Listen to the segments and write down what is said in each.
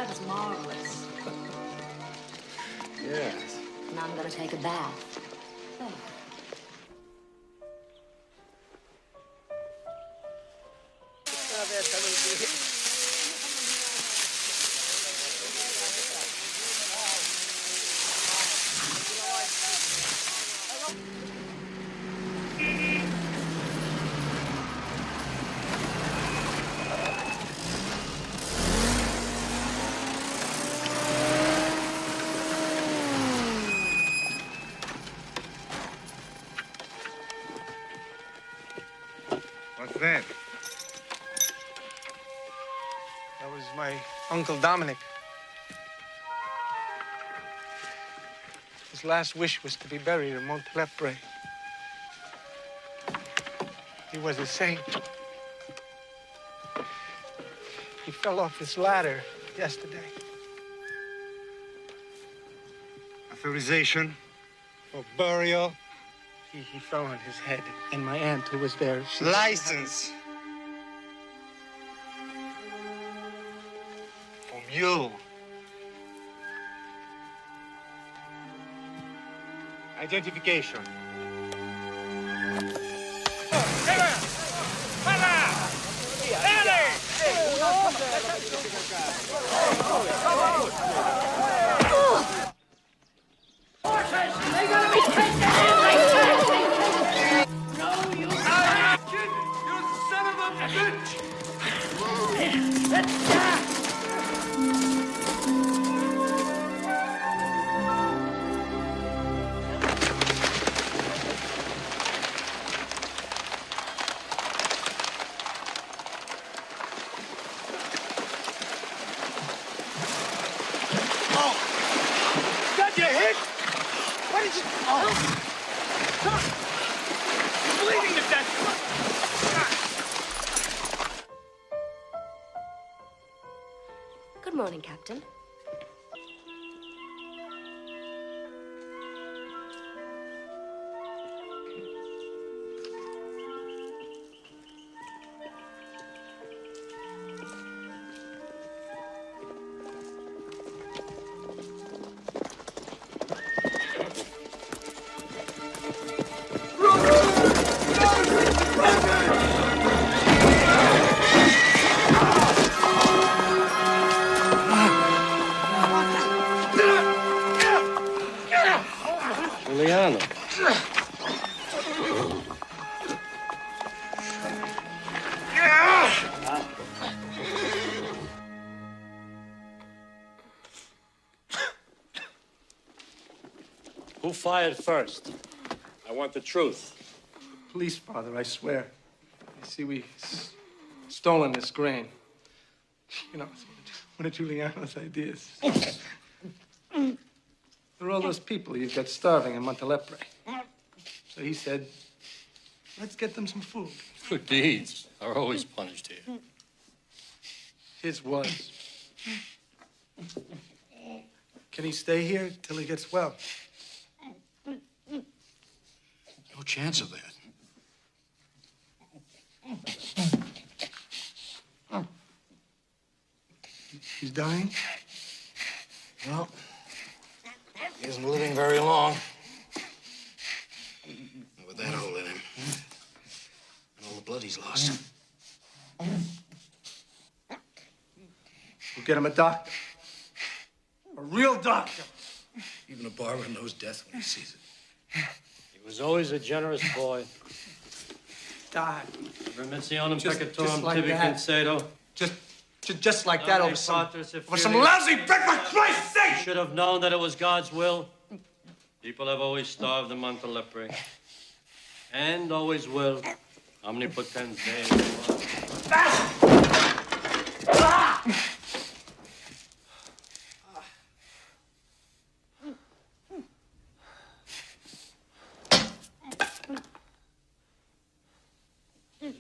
That was marvelous. Yes. Now I'm gonna take a bath. Oh. What's that? That was my Uncle Dominic. His last wish was to be buried in Montelepre. He was a saint. He fell off his ladder yesterday. Authorization? For burial. He fell on his head, and my aunt, who was there, she... License. From you. Identification. They're gonna be taken in like that! No, you kid! You son of a bitch! Let's die! Good morning, Captain. Juliana. Who fired first? I want the truth. Police, Father, I swear. You see, we stolen this grain. You know, it's one of Giuliano's ideas. There are all those people you've got starving in Montelepre. So he said, let's get them some food. Good deeds are always punished here. His was. Can he stay here till he gets well? No chance of that. He's dying? Well, he isn't living very long. With that hole in him. And all the blood he's lost. We'll get him a doctor. A real doctor. Even a barber knows death when he sees it. He was always a generous boy. Died. Remissionem Just peccatorum like tibi that. concedo. Just like that over some some lousy brick, for Christ's sake! You should have known that it was God's will. People have always starved in Montelepre. And always will. Omnipotens Deus.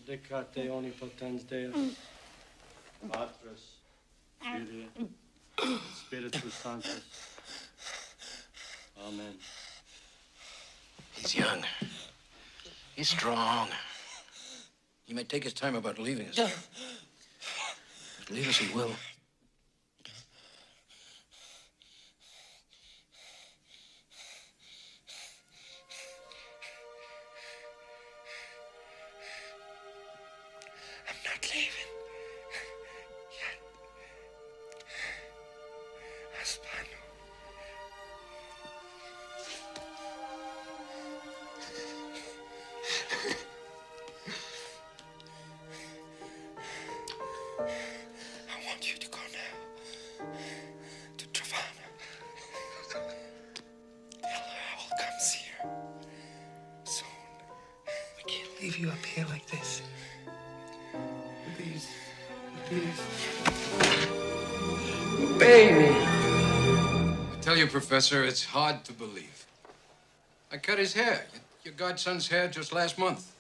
Dedicate omnipotens Deus. Patris, Filii, Spiritus Sanctus. Amen. He's young. He's strong. He may take his time about leaving us. But leave us he will. leave you up here like this. With these. Obey me. I tell you, Professor, it's hard to believe. I cut his hair. Your godson's hair just last month.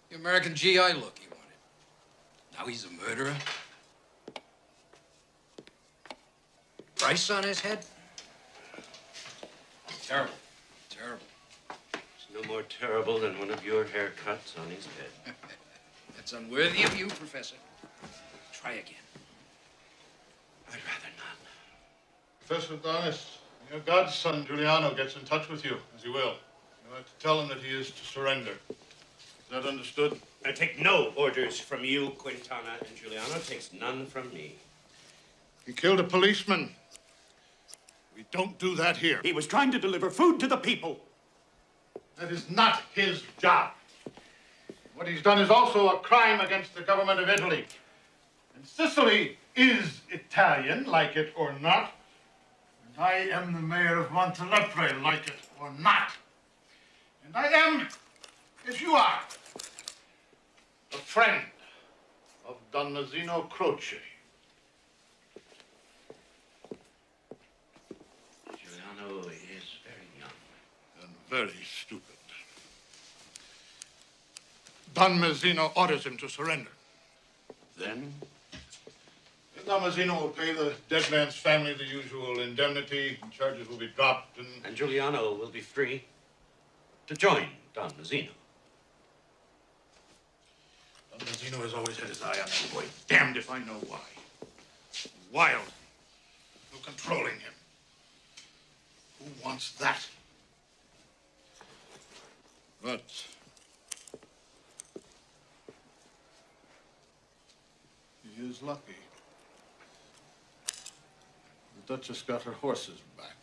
The American GI look he wanted. Now he's a murderer. Price on his head? Terrible. Terrible. It's no more terrible than one of your haircuts on his head. That's unworthy of you, Professor. Try again. I'd rather not. Professor Adonis, your godson, Giuliano, gets in touch with you, as he will. You have to tell him that he is to surrender. Is that understood? I take no orders from you, Quintana, and Giuliano takes none from me. He killed a policeman. We don't do that here. He was trying to deliver food to the people. That is not his job. What he's done is also a crime against the government of Italy. And Sicily is Italian, like it or not. And I am the mayor of Montelepre, like it or not. And I am, as you are, a friend of Don Mazzino Croce. Giuliano is very young. And very stupid. Don Mazzino orders him to surrender. Then? Don Mazzino will pay the dead man's family the usual indemnity, and charges will be dropped, And Giuliano will be free to join Don Mazzino. Don Mazzino has always had his eye on that boy. Damned if I know why. Wild. No controlling him. Who wants that? But he is lucky. The Duchess got her horses back.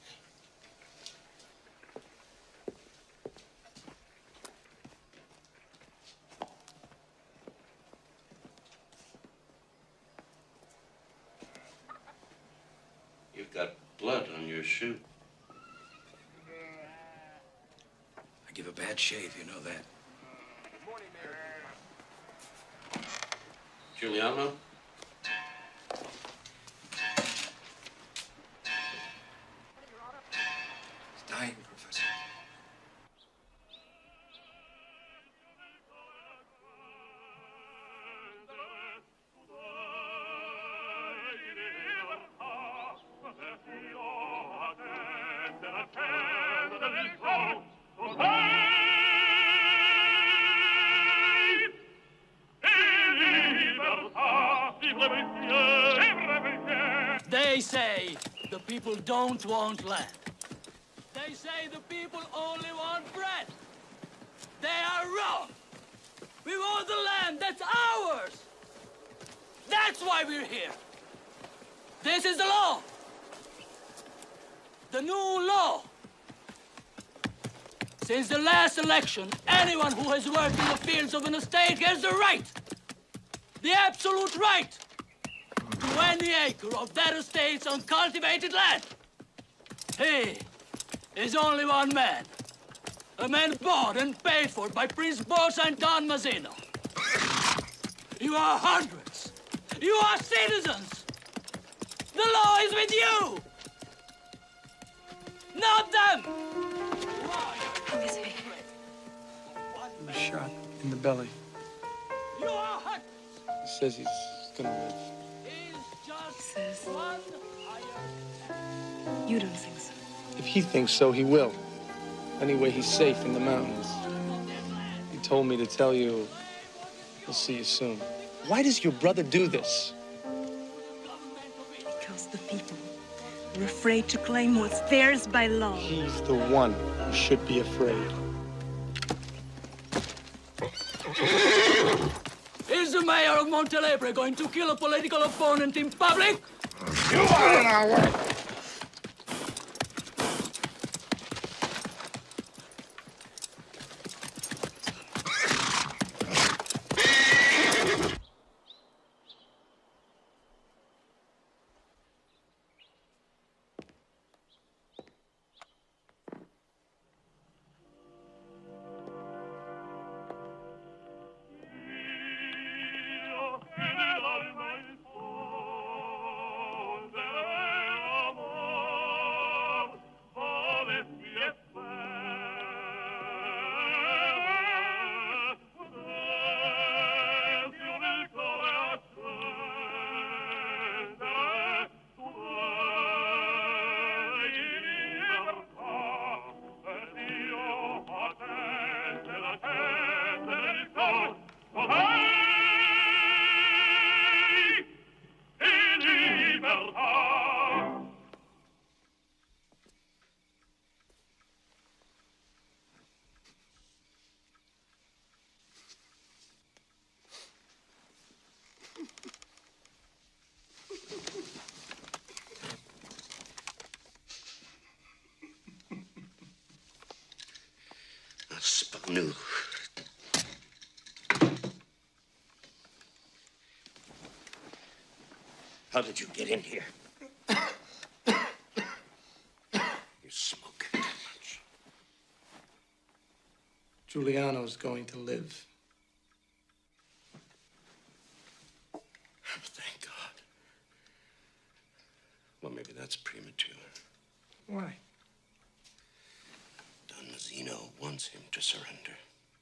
You've got blood on your shoe. I give a bad shave, you know that. Giuliano? He's dying, Professor. They say the people don't want land. They say the people only want bread. They are wrong. We want the land that's ours. That's why we're here. This is the law. The new law. Since the last election, anyone who has worked in the fields of an estate has the right, the absolute right, to any acre of that estate's uncultivated land. He is only one man. A man bought and paid for by Prince Bosa and Don Mazzino. You are hundreds. You are citizens. The law is with you. Not them. He was shot in the belly. You are hundreds. He says he's gonna live. He's just Says- one higher. You don't think so? If he thinks so, he will. Anyway, he's safe in the mountains. He told me to tell you he'll see you soon. Why does your brother do this? Because the people are afraid to claim what's theirs by law. He's the one who should be afraid. Is the mayor of Montelebre going to kill a political opponent in public? You are in our way. Spanu. How did you get in here? You smoke too much. Giuliano's going to live. Thank God. Well, maybe that's premature. Why? Don Mazzino wants him to surrender.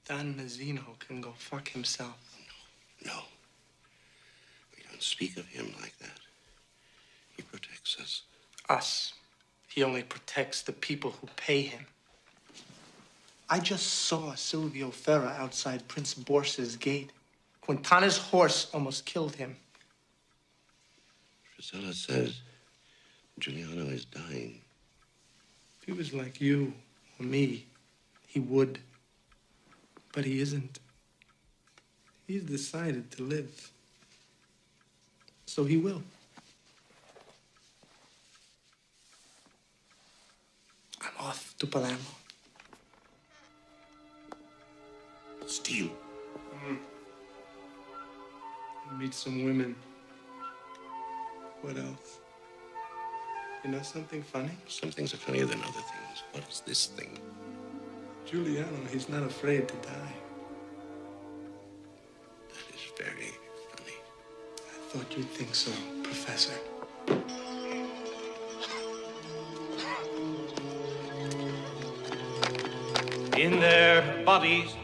Don Mazzino can go fuck himself. No. We don't speak of him like that. He protects us. Us. He only protects the people who pay him. I just saw Silvio Ferra outside Prince Borsa's gate. Quintana's horse almost killed him. Priscilla says Giuliano is dying. If he was like you or me, he would. But he isn't. He's decided to live. So he will. I'm off to Palermo. Steal. Meet some women. What else? You know something funny? Some things are funnier than other things. What is this thing? Giuliano, he's not afraid to die. That is very funny. I thought you'd think so, Professor. In their bodies,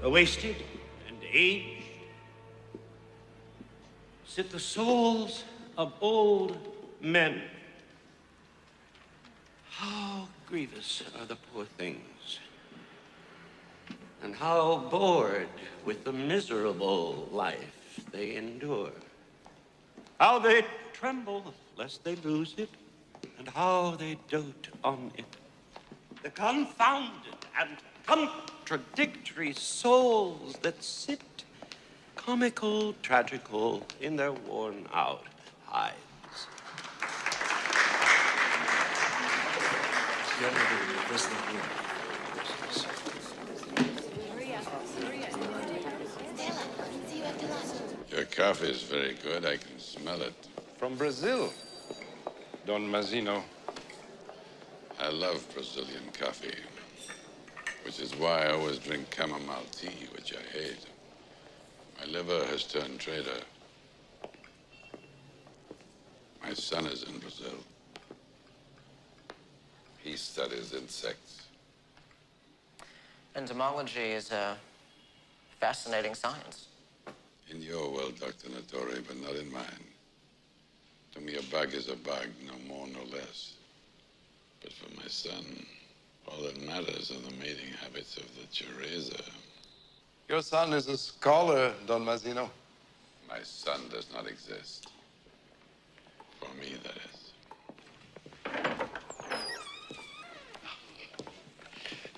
wasted and aged, sit the souls of old men. How grievous are the poor things, and how bored with the miserable life they endure. How they tremble lest they lose it, and how they dote on it. The confounded and contradictory souls that sit, comical, tragical, in their worn-out hides. Your coffee is very good. I can smell it. From Brazil, Don Mazzino. I love Brazilian coffee, which is why I always drink chamomile tea, which I hate. My liver has turned traitor. My son is in Brazil. He studies insects. Entomology is a fascinating science. In your world, Dr. Nattori, but not in mine. To me, a bug is a bug, no more, no less. But for my son, all that matters are the mating habits of the Cereza. Your son is a scholar, Don Mazzino. My son does not exist. For me, that is.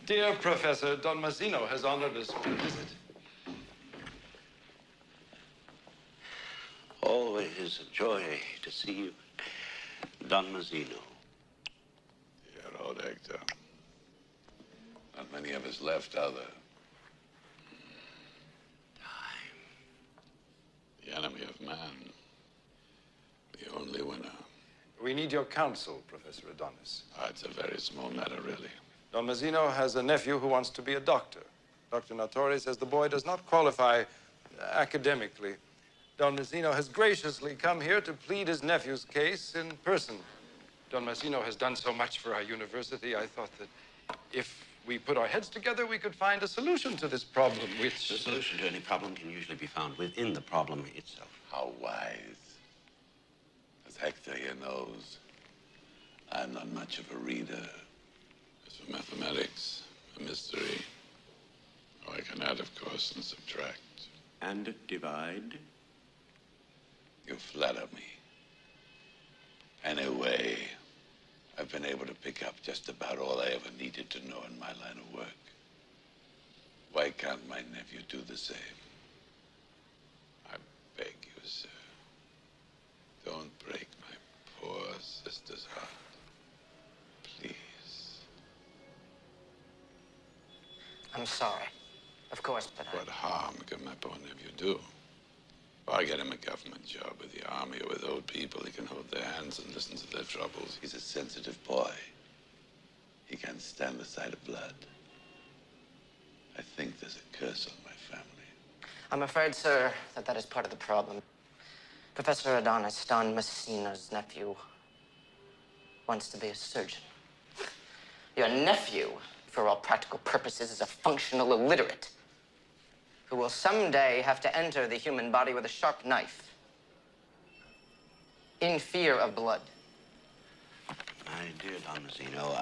Dear Professor, Don Mazzino has honored us with a visit. Always a joy to see you, Don Mazzino. Dear old Hector. Not many of us left, are there? Time. The enemy of man. The only winner. We need your counsel, Professor Adonis. It's a very small matter, really. Don Mazzino has a nephew who wants to be a doctor. Dr. Nattori says the boy does not qualify academically. Don Mazzino has graciously come here to plead his nephew's case in person. Don Mazzino has done so much for our university, I thought that if we put our heads together, we could find a solution to this problem, which... The solution to any problem can usually be found within the problem itself. How wise. As Hector here knows, I'm not much of a reader. As for mathematics, a mystery. Oh, I can add, of course, and subtract. And divide? You flatter me. Anyway, I've been able to pick up just about all I ever needed to know in my line of work. Why can't my nephew do the same? I beg you, sir. Don't break my poor sister's heart. Please. I'm sorry. Of course, but What harm can my poor nephew do? If I get him a government job with the army or with old people, he can hold their hands and listen to their troubles. He's a sensitive boy. He can't stand the sight of blood. I think there's a curse on my family. I'm afraid, sir, that is part of the problem. Professor Adonis, Don Messina's nephew, wants to be a surgeon. Your nephew, for all practical purposes, is a functional illiterate who will someday have to enter the human body with a sharp knife in fear of blood. My dear Don Mazzino,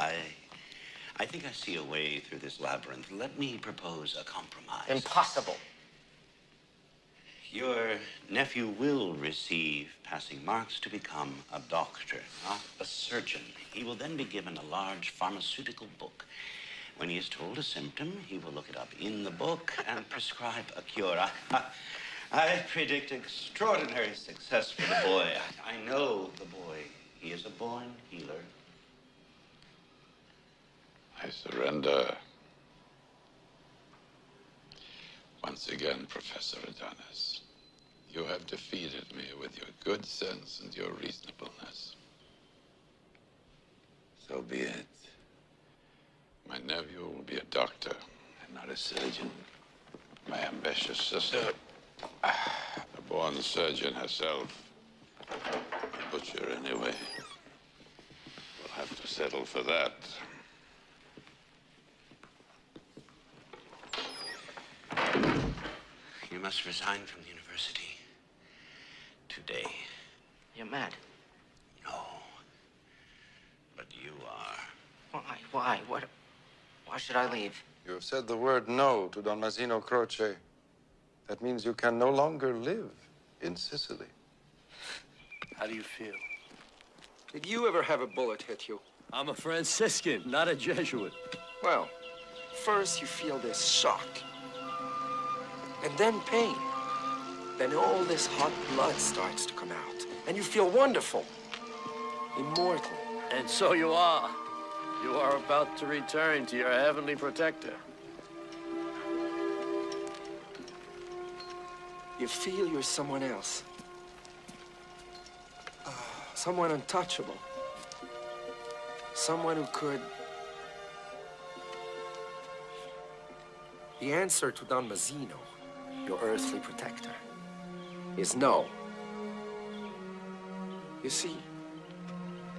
I think I see a way through this labyrinth. Let me propose a compromise. Impossible. Your nephew will receive passing marks to become a doctor, not a surgeon. He will then be given a large pharmaceutical book. When he is told a symptom, he will look it up in the book and prescribe a cure. I predict extraordinary success for the boy. I know the boy. He is a born healer. I surrender. Once again, Professor Adonis, you have defeated me with your good sense and your reasonableness. So be it. My nephew will be a doctor and not a surgeon. My ambitious sister, a born surgeon herself, a butcher anyway, will have to settle for that. You must resign from the university today. You're mad. No. But you are. Why? Why should I leave? You have said the word no to Don Mazzino Croce. That means you can no longer live in Sicily. How do you feel? Did you ever have a bullet hit you? I'm a Franciscan, not a Jesuit. Well, first you feel this shock. And then pain. Then all this hot blood starts to come out. And you feel wonderful. Immortal. And so you are. You are about to return to your heavenly protector. You feel you're someone else. Someone untouchable. Someone who could... The answer to Don Mazzino, your earthly protector, is no. You see,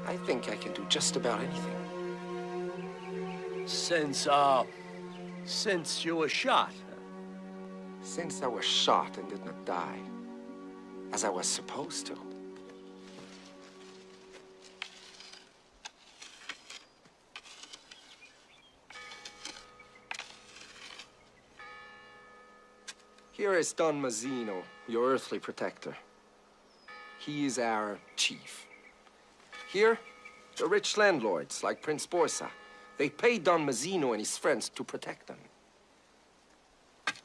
I think I can do just about anything. Since you were shot. Since I was shot and did not die, as I was supposed to. Here is Don Mazzino, your earthly protector. He is our chief. Here, the rich landlords, like Prince Borsa, they pay Don Mazzino and his friends to protect them.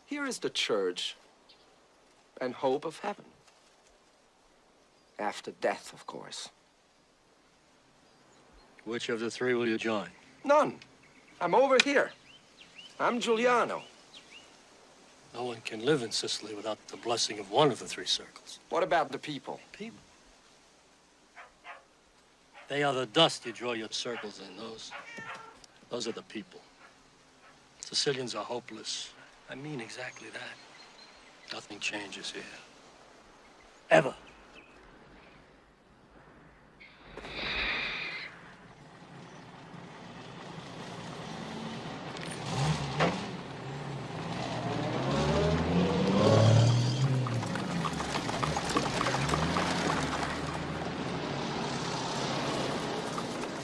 Here is the church and hope of heaven. After death, of course. Which of the three will you join? None. I'm over here. I'm Giuliano. No one can live in Sicily without the blessing of one of the three circles. What about the people? People? They are the dust you draw your circles in. Those are the people. Sicilians are hopeless. I mean exactly that. Nothing changes here. Ever.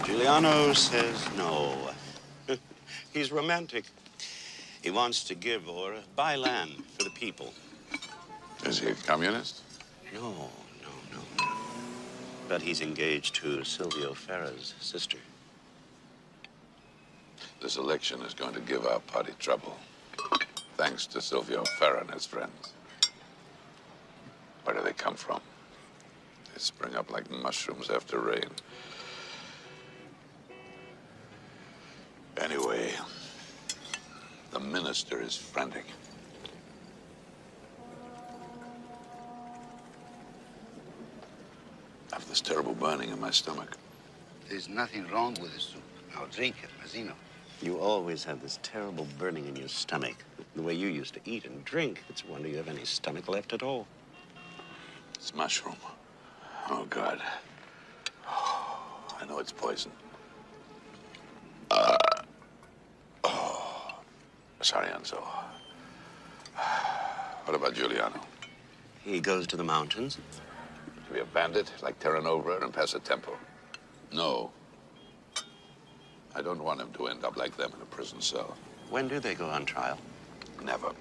Giuliano says no. He's romantic. He wants to give or buy land for the people. Is he a communist? No. But he's engaged to Silvio Ferra's sister. This election is going to give our party trouble, thanks to Silvio Ferra and his friends. Where do they come from? They spring up like mushrooms after rain. Anyway, the minister is frantic. I have this terrible burning in my stomach. There's nothing wrong with the soup. Now drink it, Mazzino. You always have this terrible burning in your stomach. The way you used to eat and drink, it's a wonder you have any stomach left at all. It's mushroom. Oh, God. I know it's poison. Sorry, Enzo. What about Giuliano? He goes to the mountains. To be a bandit like Terranova and Passatempo? No. I don't want him to end up like them in a prison cell. When do they go on trial? Never.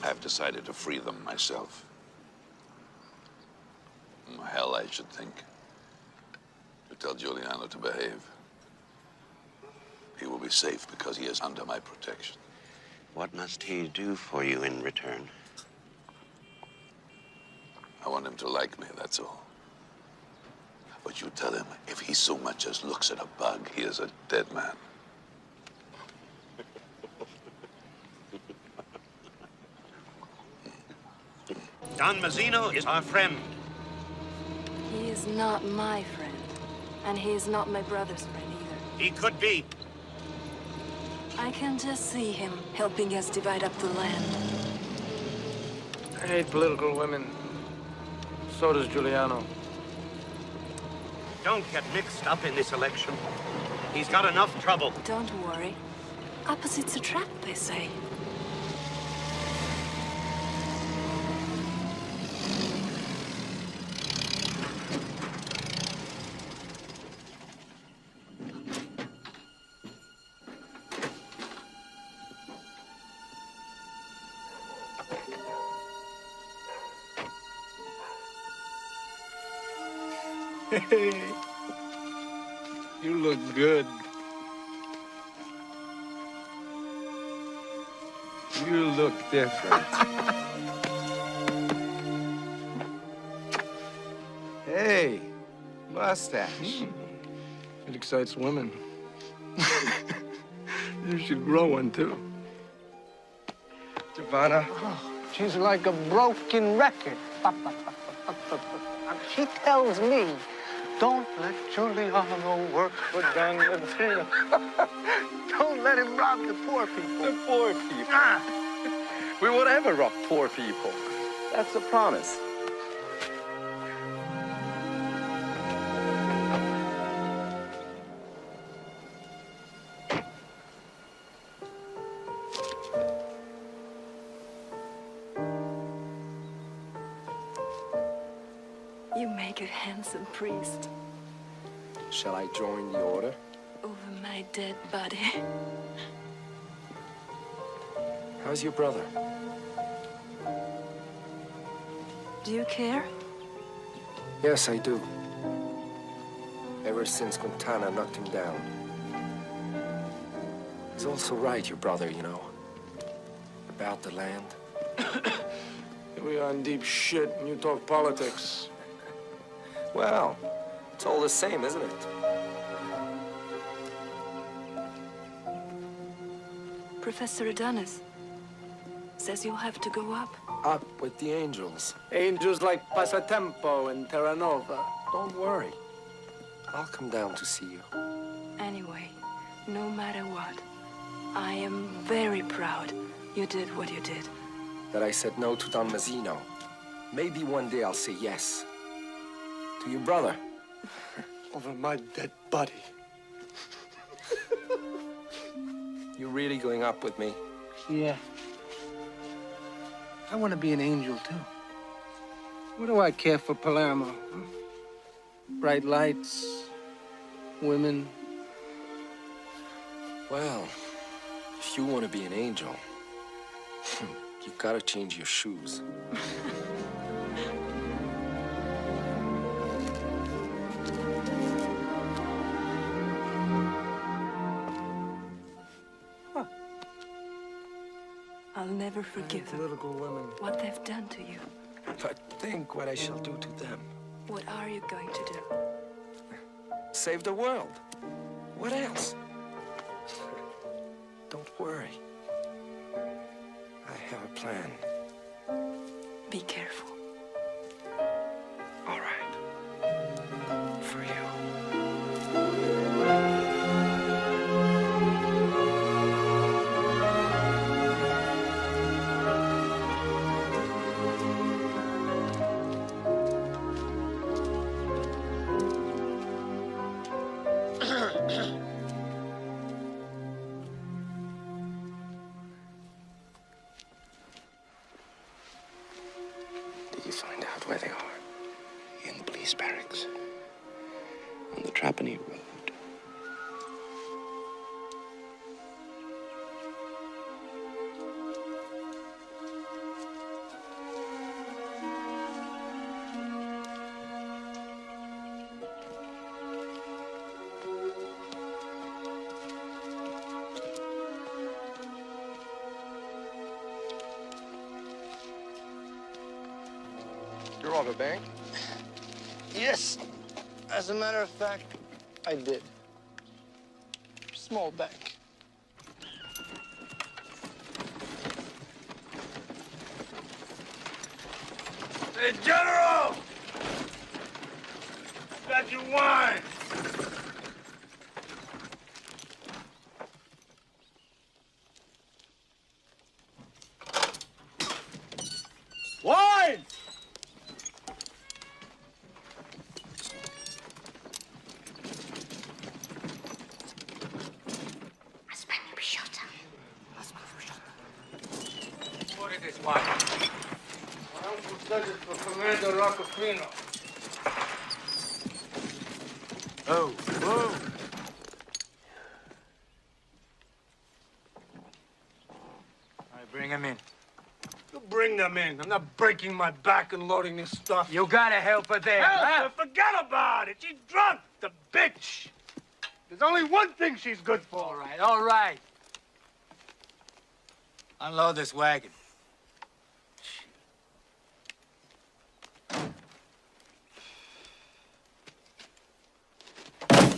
I've decided to free them myself. Hell, I should think. To tell Giuliano to behave. He will be safe because he is under my protection. What must he do for you in return? I want him to like me, that's all. But you tell him, if he so much as looks at a bug, he is a dead man. Don Mazzino is our friend. He is not my friend. And he is not my brother's friend either. He could be. I can just see him helping us divide up the land. I hate political women. So does Giuliano. Don't get mixed up in this election. He's got enough trouble. Don't worry. Opposites attract, they say. Hey, you look good. You look different. Hey, mustache. It excites women. You should grow one, too. Giovanna? Oh, she's like a broken record. She tells me, don't let Giuliano work for Don Mazzino. Don't let him rob the poor people. The poor people. We won't ever rob poor people. That's a promise. You make a handsome priest. Shall I join the order? Over my dead body. How's your brother? Do you care? Yes, I do. Ever since Quintana knocked him down. He's also right, your brother, you know. About the land. Here we are in deep shit, and you talk politics. Well, it's all the same, isn't it? Professor Adonis says you'll have to go up. Up with the angels. Angels like Passatempo and Terranova. Don't worry. I'll come down to see you. Anyway, no matter what, I am very proud you did what you did. That I said no to Don Mazzino. Maybe one day I'll say yes. To your brother. Over my dead body. You really going up with me? Yeah. I want to be an angel, too. What do I care for Palermo? Huh? Bright lights, women. Well, if you want to be an angel, you gotta change your shoes. I'll never forgive them. Political women. What they've done to you. But think what I shall do to them. What are you going to do? Save the world. What else? Don't plan? Be careful. All right. For you. Did you find out where they are? In the police barracks. On the Trapani Road. You robbed a bank? Yes. As a matter of fact, I did. Small bank. Hey, General! Got your wine. Wine! What is this wine? My uncle said it's for Commander Roccofino. Oh, whoa. All right, bring him in. You bring them in. I'm not breaking my back and loading this stuff. You gotta help her there. Help huh? her? Forget about it. She's drunk, the bitch. There's only one thing she's good for. All right, all right. Unload this wagon.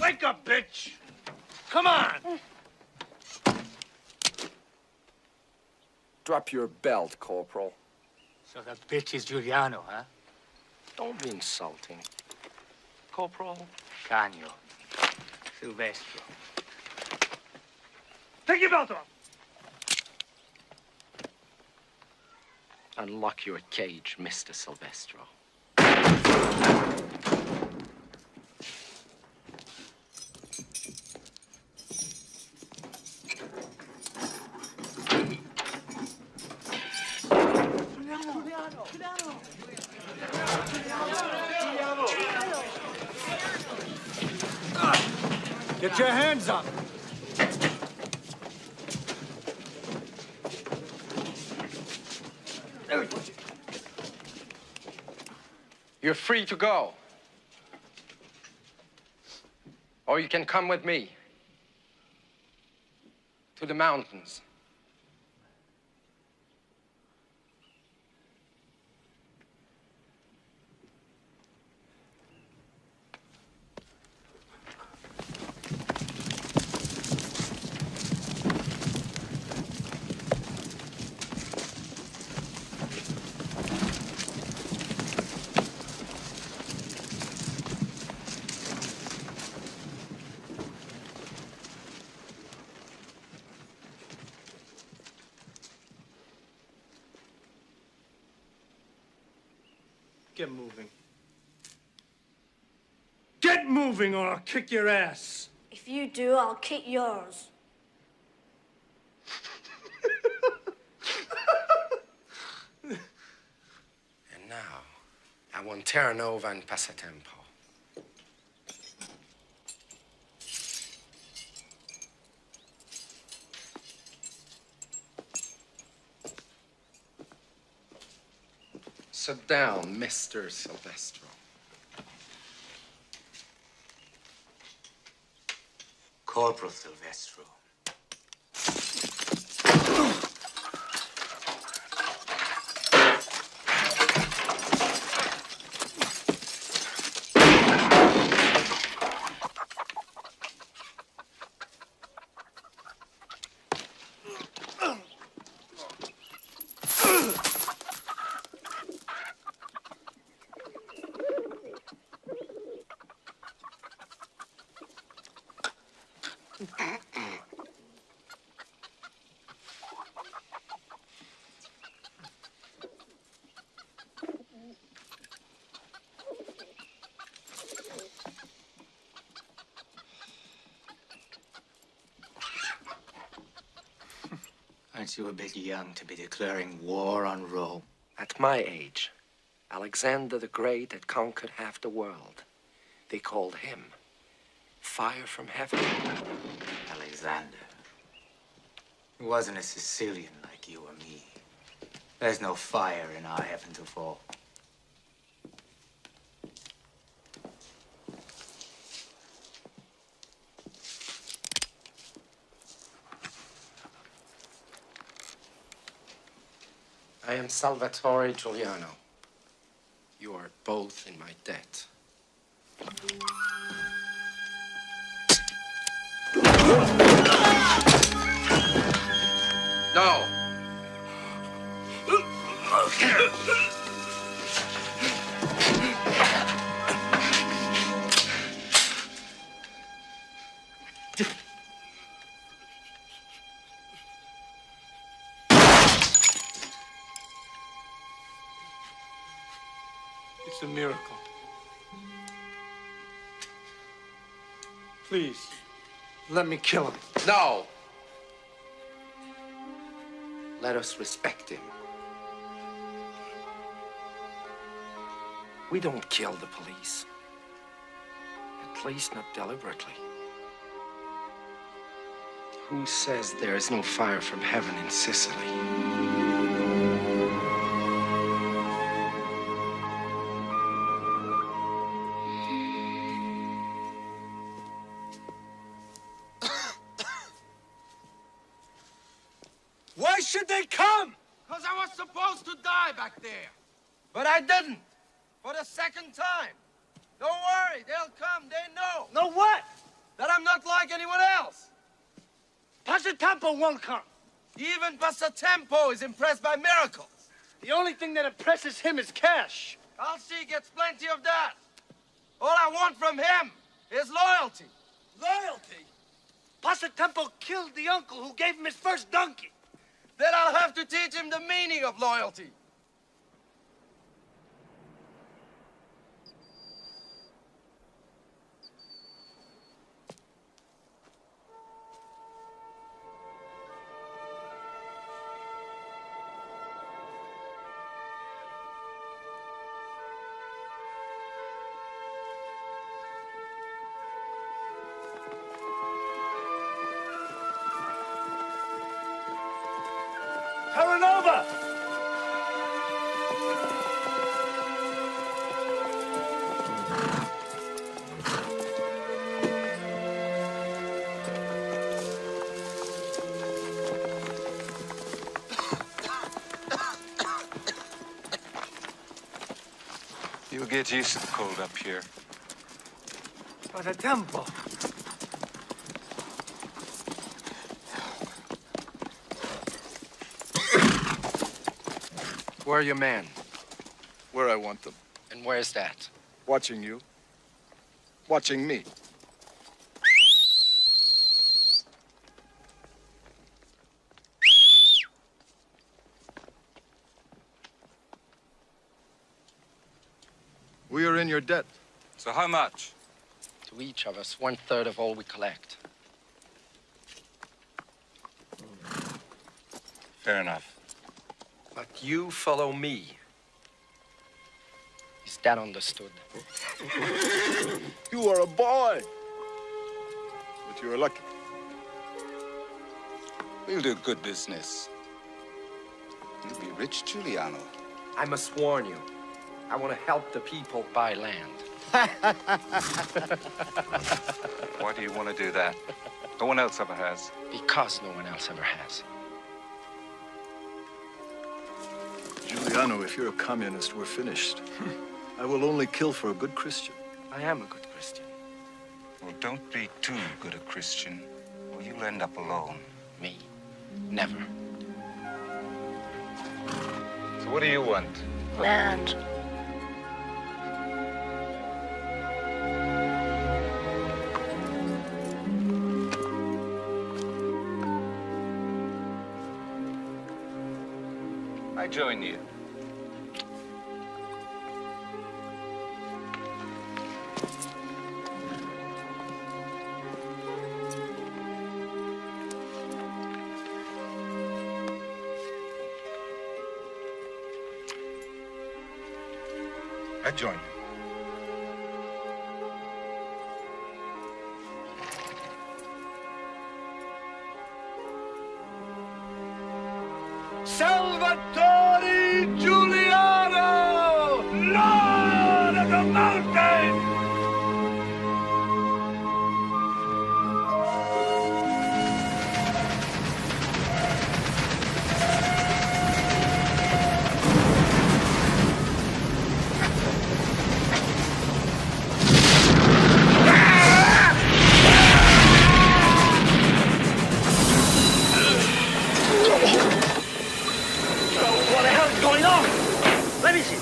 Wake up, bitch. Come on. Drop your belt, Corporal. So the bitch is Giuliano, huh? Don't be insulting. Corporal? Canio. Silvestro. Take your belt off. Unlock your cage, Mr. Silvestro. Get your hands up. You're free to go. Or you can come with me to the mountains. Get moving. Get moving or I'll kick your ass. If you do, I'll kick yours. And now, I want Terranova and Passatempo. Sit down, Mr. Silvestro. Corporal Silvestro. Aren't you a bit young to be declaring war on Rome? At my age, Alexander the Great had conquered half the world. They called him fire from heaven. Alexander. He wasn't a Sicilian like you or me. There's no fire in our heaven to fall. I am Salvatore Giuliano. You are both in my debt. No. It's a miracle. Please, let me kill him. No. Let us respect him. We don't kill the police. At least not deliberately. Who says there is no fire from heaven in Sicily? Why should they come? Because I was supposed to die back there. But I didn't. For the second time. Don't worry, they'll come. They know. Know what? That I'm not like anyone else. Passatempo won't come. Even Passatempo is impressed by miracles. The only thing that impresses him is cash. Alcee gets plenty of that. All I want from him is loyalty. Loyalty? Passatempo killed the uncle who gave him his first donkey. Then I'll have to teach him the meaning of loyalty. Terranova! You'll get used to the cold up here. Passatempo. Where are your men? Where I want them. And where's that? Watching you. Watching me. We are in your debt. So how much? To each of us, 1/3 of all we collect. Fair enough. But you follow me. Is that understood? You are a boy. But you are lucky. We'll do good business. You'll be rich, Giuliano. I must warn you. I want to help the people buy land. Why do you want to do that? No one else ever has. Because no one else ever has. Giuliano, if you're a communist, we're finished. I will only kill for a good Christian. I am a good Christian. Well, don't be too good a Christian, or you'll end up alone. Me? Never. So what do you want? Land. I join you. I join you. Salvatore Giuliano, Lord of the Mountain! What the hell is going on? Let me see.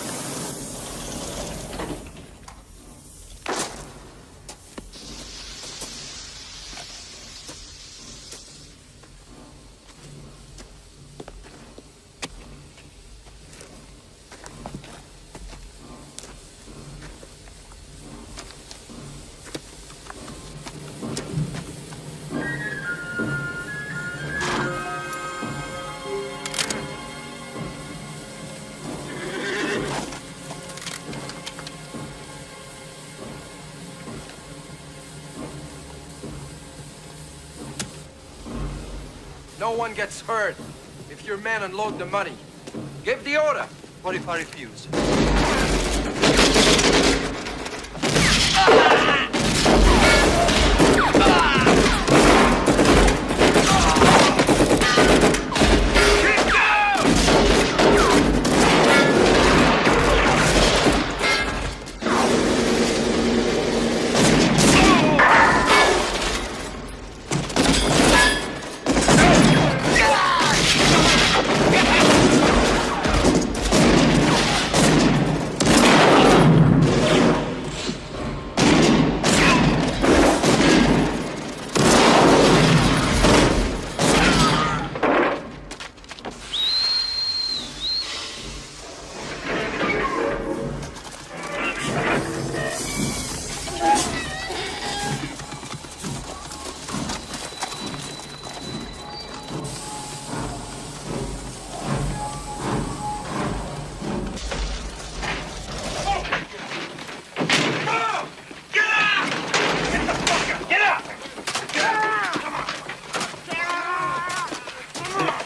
No one gets hurt if your men unload the money. Give the order. What if I refuse?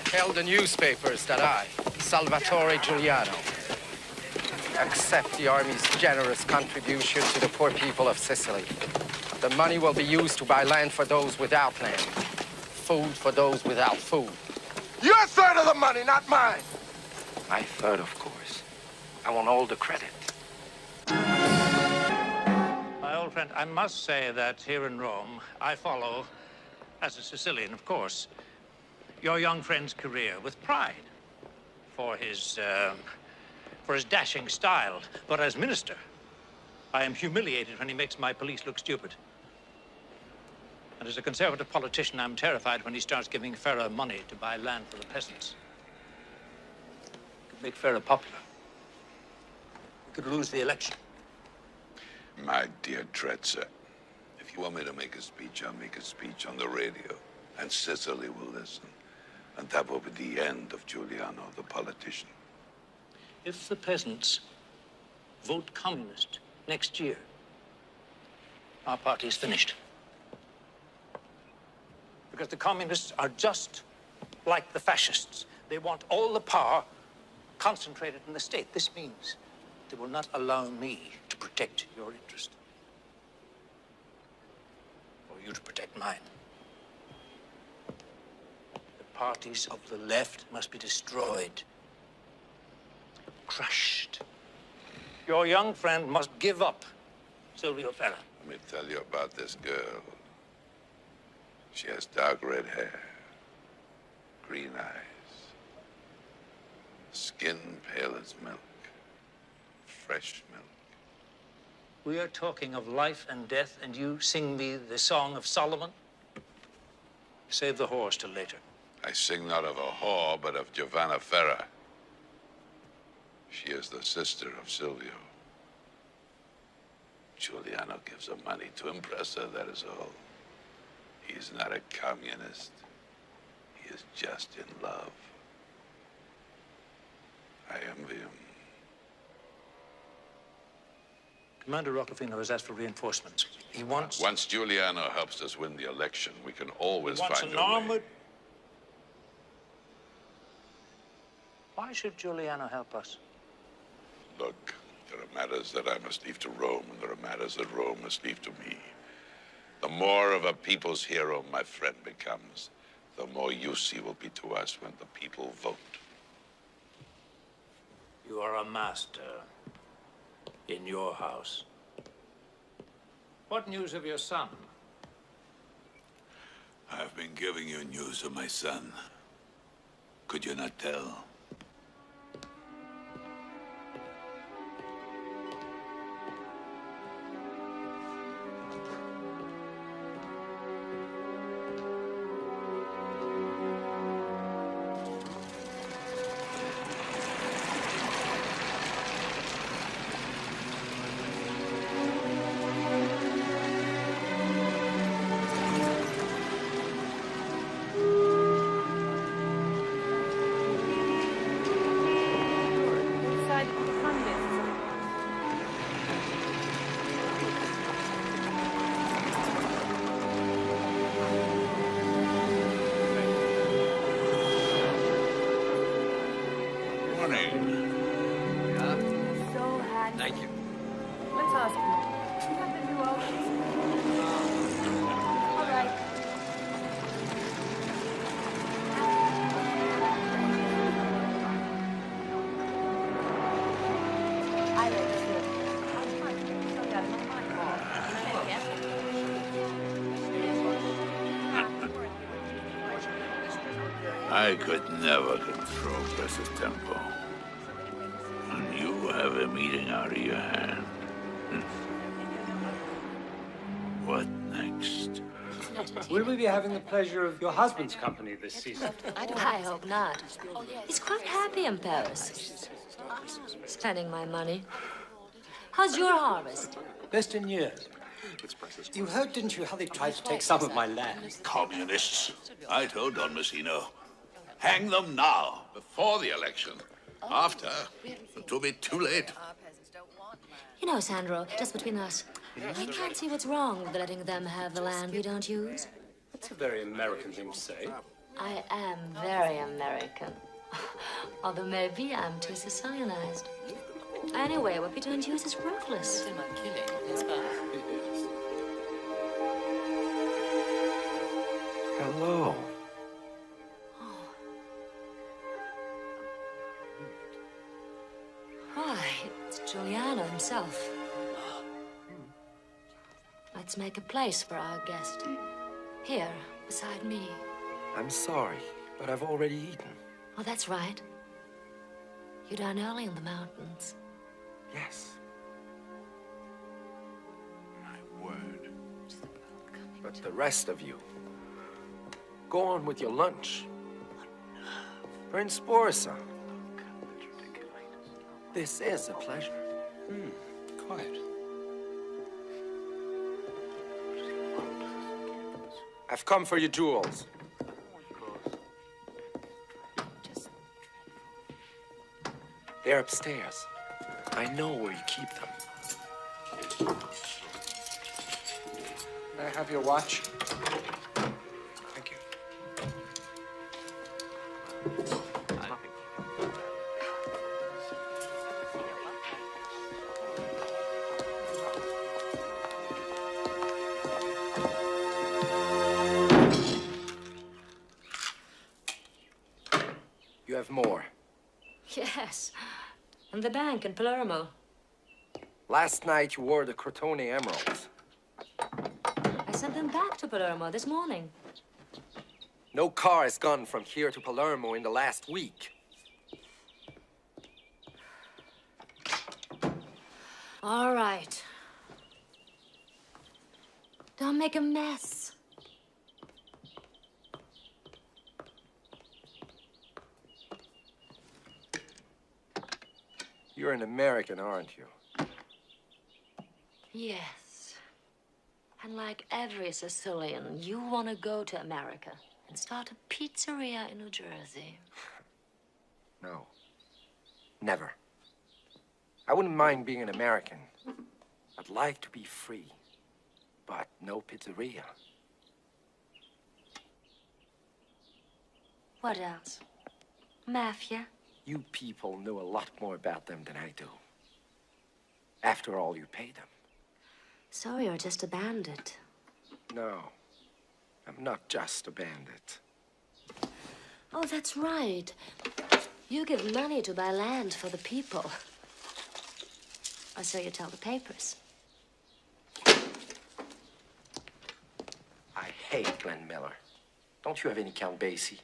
Tell the newspapers that I, Salvatore Giuliano, accept the army's generous contribution to the poor people of Sicily. The money will be used to buy land for those without land, food for those without food. Your third of the money, not mine. My third, of course. I want all the credit. My old friend, I must say that here in Rome, I follow, as a Sicilian, of course, your young friend's career with pride for his dashing style. But as minister, I am humiliated when he makes my police look stupid. And as a conservative politician, I'm terrified when he starts giving Ferrer money to buy land for the peasants. Could make Ferrer popular. We could lose the election. My dear Trezza, if you want me to make a speech, I'll make a speech on the radio, and Sicily will listen. And that will be the end of Giuliano, the politician. If the peasants vote communist next year, our party is finished. Because the communists are just like the fascists. They want all the power concentrated in the state. This means they will not allow me to protect your interest. Or you to protect mine. The parties of the left must be destroyed. Crushed. Your young friend must give up Silvio Ferrer. Let me tell you about this girl. She has dark red hair, green eyes, skin pale as milk, fresh milk. We are talking of life and death, and you sing me the Song of Solomon? Save the horse till later. I sing not of a whore, but of Giovanna Ferrer. She is the sister of Silvio. Giuliano gives her money to impress her, that is all. He is not a communist. He is just in love. I envy him. Commander Rockefeller has asked for reinforcements. He wants... Once Giuliano helps us win the election, we can always He wants find an a way. armored... Why should Giuliano help us? Look, there are matters that I must leave to Rome, and there are matters that Rome must leave to me. The more of a people's hero my friend becomes, the more use he will be to us when the people vote. You are a master in your house. What news of your son? I've been giving you news of my son. Could you not tell? Thank you. Let's ask him. You have the new outfits? All right. I read it. I could never control Press's tempo. And you have him eating out of your hand. What next? Will we be having the pleasure of your husband's company this season? I hope not. He's quite happy in Paris. Spending my money. How's your harvest? Best in years. You heard, didn't you, how they tried to take some of my land? Communists. I told Don Messino. Hang them now, before the election. After, it will be too late. You know, Sandro, just between us, I can't see what's wrong with letting them have the land we don't use. That's a very American thing to say. I am very American. Although maybe I'm too Sicilianized. Anyway, what we don't use is worthless. Hello. Why, it's Giuliano himself. Let's make a place for our guest. Here, beside me. I'm sorry, but I've already eaten. Oh, that's right. You dine early in the mountains. Yes. My word. But the rest of you, go on with your lunch. Prince Borsa. This is a pleasure. Quiet. I've come for your jewels. They're upstairs. I know where you keep them. May I have your watch? Thank you. You have more. Yes. And the bank in Palermo. Last night you wore the Crotone emeralds. I sent them back to Palermo this morning. No car has gone from here to Palermo in the last week. All right. Don't make a mess. You're an American, aren't you? Yes. And like every Sicilian, you want to go to America and start a pizzeria in New Jersey. No. Never. I wouldn't mind being an American. I'd like to be free, but no pizzeria. What else? Mafia? You people know a lot more about them than I do. After all, you pay them. So you're just a bandit. No, I'm not just a bandit. Oh, that's right. You give money to buy land for the people. Or so you tell the papers. I hate Glenn Miller. Don't you have any Count Basie?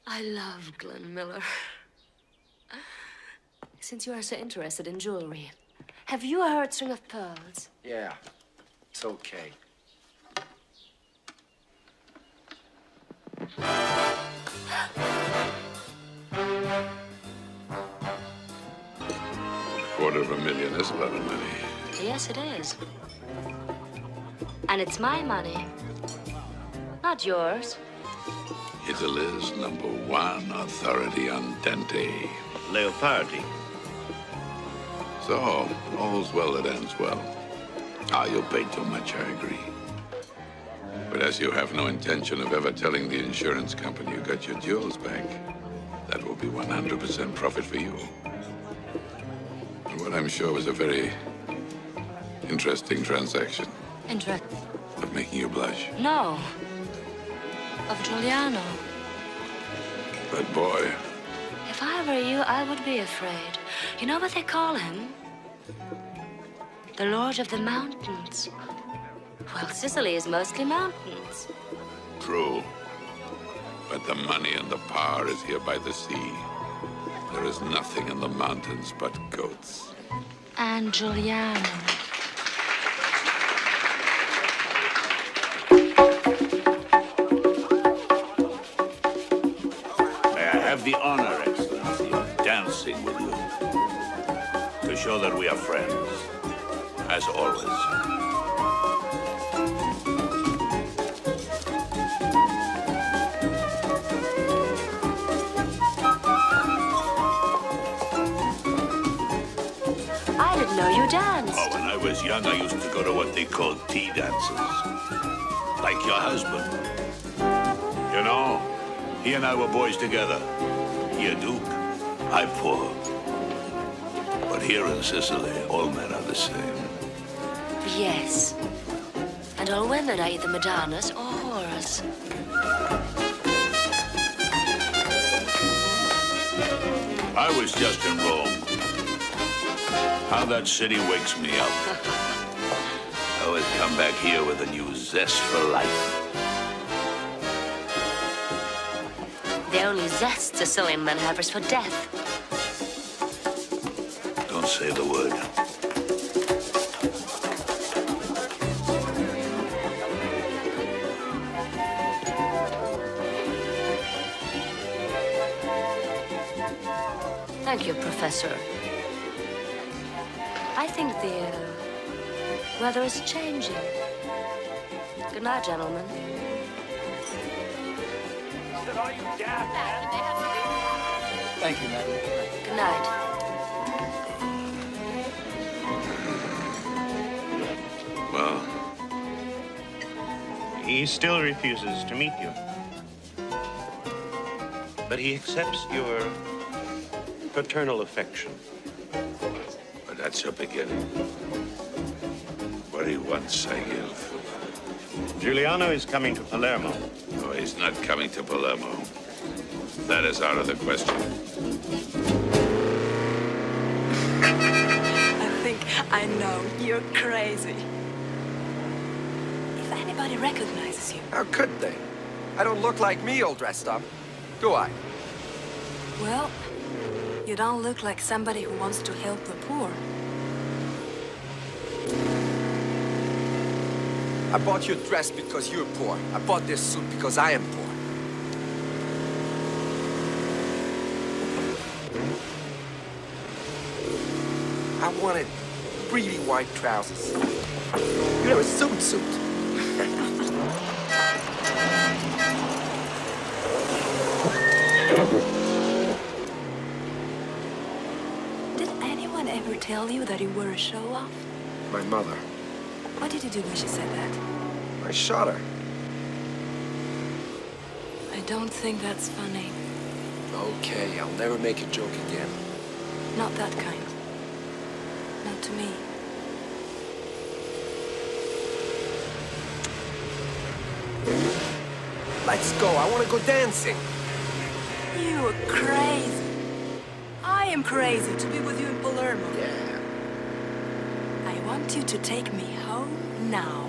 I love Glenn Miller. Since you are so interested in jewelry, have you heard String of Pearls? Yeah, it's okay. $250,000 is a lot of money. Yes, it is. And it's my money, not yours. Italy's #1 authority on dente. Leopardi. So, all's well that ends well. Ah, you'll pay too much, I agree. But as you have no intention of ever telling the insurance company you got your jewels back, that will be 100% profit for you. And what I'm sure was a very interesting transaction. Of making you blush. No. Of Giuliano. But boy, If I were you, I would be afraid. You know what they call him? The Lord of the Mountains. Well, Sicily is mostly mountains. true. But the money and the power is here by the sea. There is nothing in the mountains but goats. And Giuliano. May I have the honor, Excellency, of dancing with you to show that we are friends, as always. I didn't know you danced. Oh, when I was young, I used to go to what they called tea dances. Like your husband. You know, he and I were boys together. He a duke, I poor. But here in Sicily, all men are the same. Yes. And all women are either Madonnas or whores. I was just in Rome. How that city wakes me up. I always come back here with a new zest for life. The only zest Sicilian men have is for death. Don't say the word. Thank you, Professor. I think the weather is changing. Good night, gentlemen. Thank you, madam. Good night. Well, He still refuses to meet you. But he accepts your paternal affection. but that's your beginning. What he wants, I give. Giuliano is coming to Palermo. No, he's not coming to Palermo. That is out of the question. I think I know. You're crazy. If anybody recognizes you, How could they? I don't look like me all dressed up, do I? well, you don't look like somebody who wants to help the poor. I bought your dress because you're poor. I bought this suit because I am poor. I wanted pretty white trousers. You know, a suit. tell you that you were a show-off? My mother. What did you do when she said that? I shot her. I don't think that's funny. Okay, I'll never make a joke again. Not that kind. Not to me. Let's go. I want to go dancing. You are crazy. I am crazy to be with you in Palermo. Yeah. I want you to take me home now.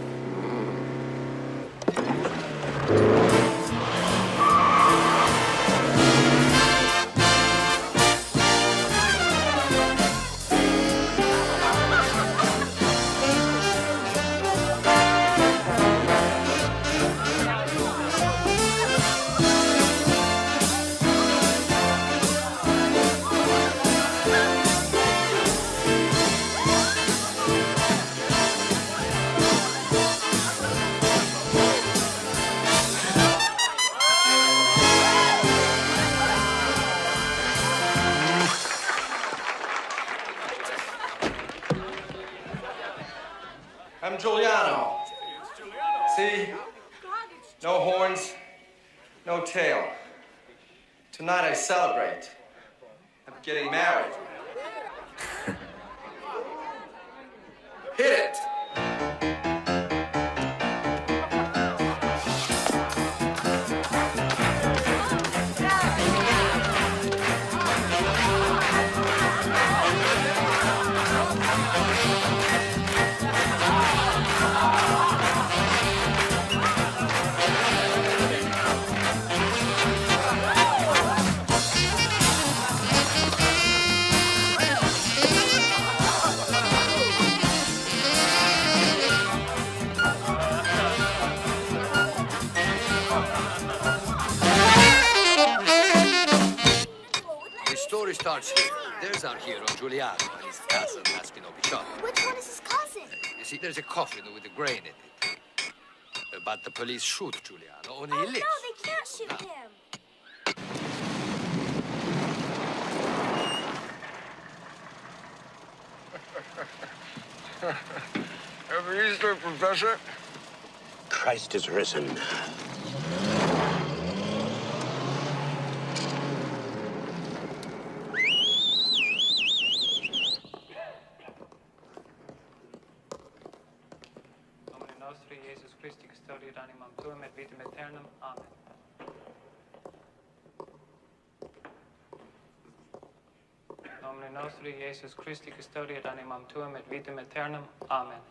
I'm Giuliano. See? No horns, no tail. Tonight I celebrate. I'm getting married. Hit it! The story starts here. There's our hero, Giuliano, and his cousin, Maskino Bishop. Which one is his cousin? You see, there's a coffin with a grain in it. But the police shoot Giuliano, only he lives. No, they can't shoot him. Happy Easter, Professor. Christ is risen. Domine nostri, Iesus Christi, custodiet animam tuum et vitam aeternam. Amen. Domine nostri, Iesus Christi, custodiet animam tuum et vitam aeternam. Amen.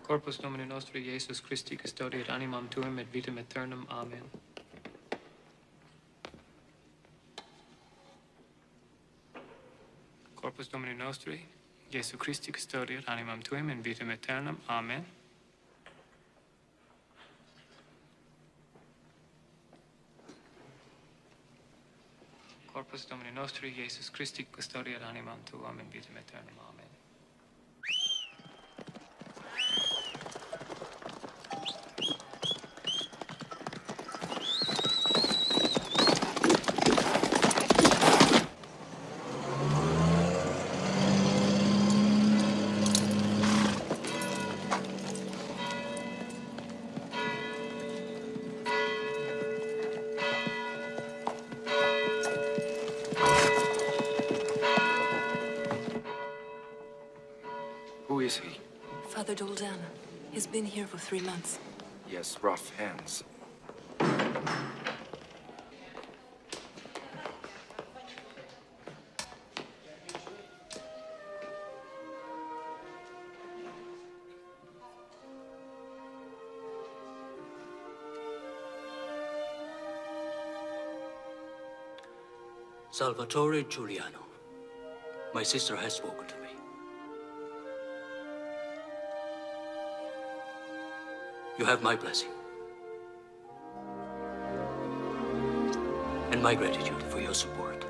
Corpus Domini nostri, Iesus Christi, custodiet animam tuum et vitam aeternam. Amen. Corpus Domini nostri, Iesu Christi, custodiet animam tuum in vitam aeternam. Amen. Corpus Domini nostri, Iesus Christi, custodiet animam tuum in vitam aeternam. Amen. Who is he? Father Giuliano. He's been here for 3 months. Yes, rough hands. Salvatore Giuliano. My sister has spoken to me. You have my blessing. And my gratitude for your support.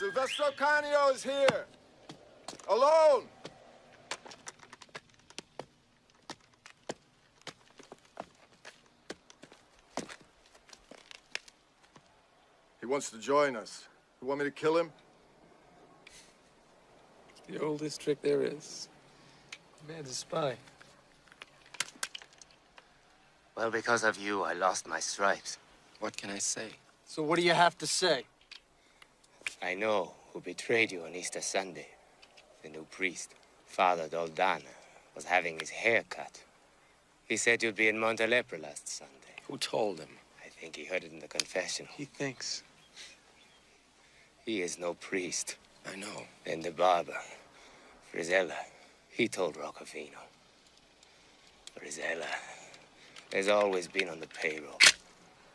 Silvestro Canio is here. Alone. He wants to join us. You want me to kill him? The oldest trick there is. The man's a spy. Well, because of you, I lost my stripes. What can I say? So what do you have to say? I know who betrayed you on Easter Sunday. The new priest, Father Doldana, was having his hair cut. He said you'd be in Montelepre last Sunday. Who told him? I think he heard it in the confessional. He thinks. He is no priest. I know. And the barber, Frizella, he told Roccofino. Frizella has always been on the payroll.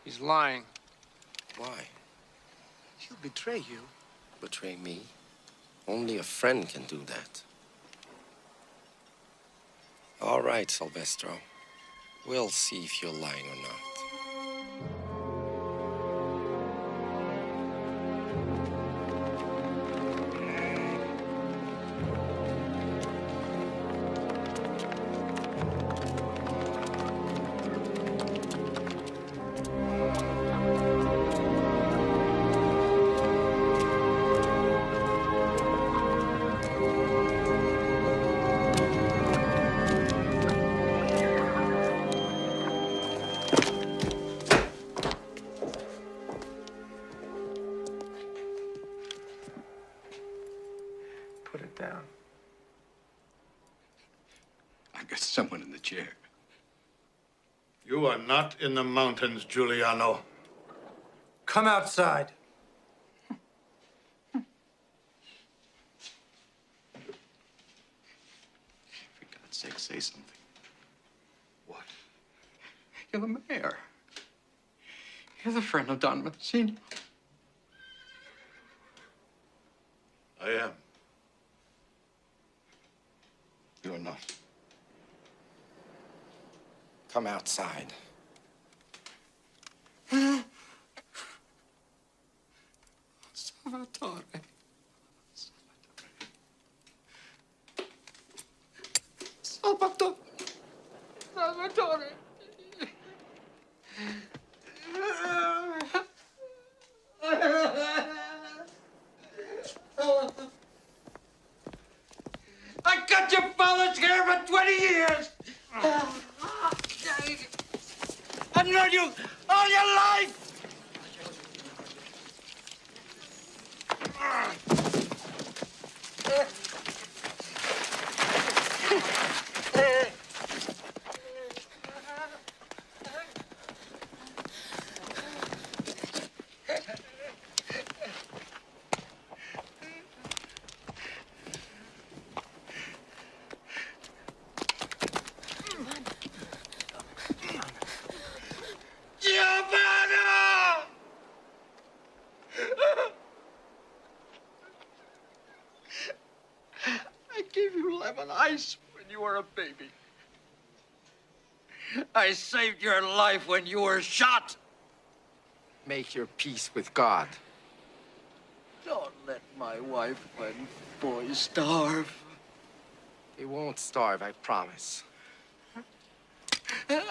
He's lying. Why? He'll betray you. Betray me? Only a friend can do that. All right, Silvestro. We'll see if you're lying or not. Put it down. I got someone in the chair. You are not in the mountains, Giuliano. Come outside. For God's sake, say something. What? You're the mayor. You're the friend of Don Mazzini. I am. You're not. Come outside. Salvatore. Salvatore. Salvatore. I cut your father's hair for 20 years. I've known you all your life. Giovanna! I gave you lemon ice when you were a baby. I saved your life when you were shot. Make your peace with God. Don't let my wife and boys starve. They won't starve, I promise. Or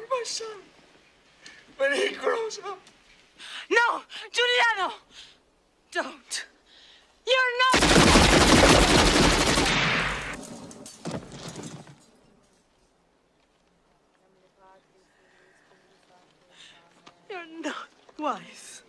my son, when he grows up. No, Giuliano! Don't. You're not... You're not wise.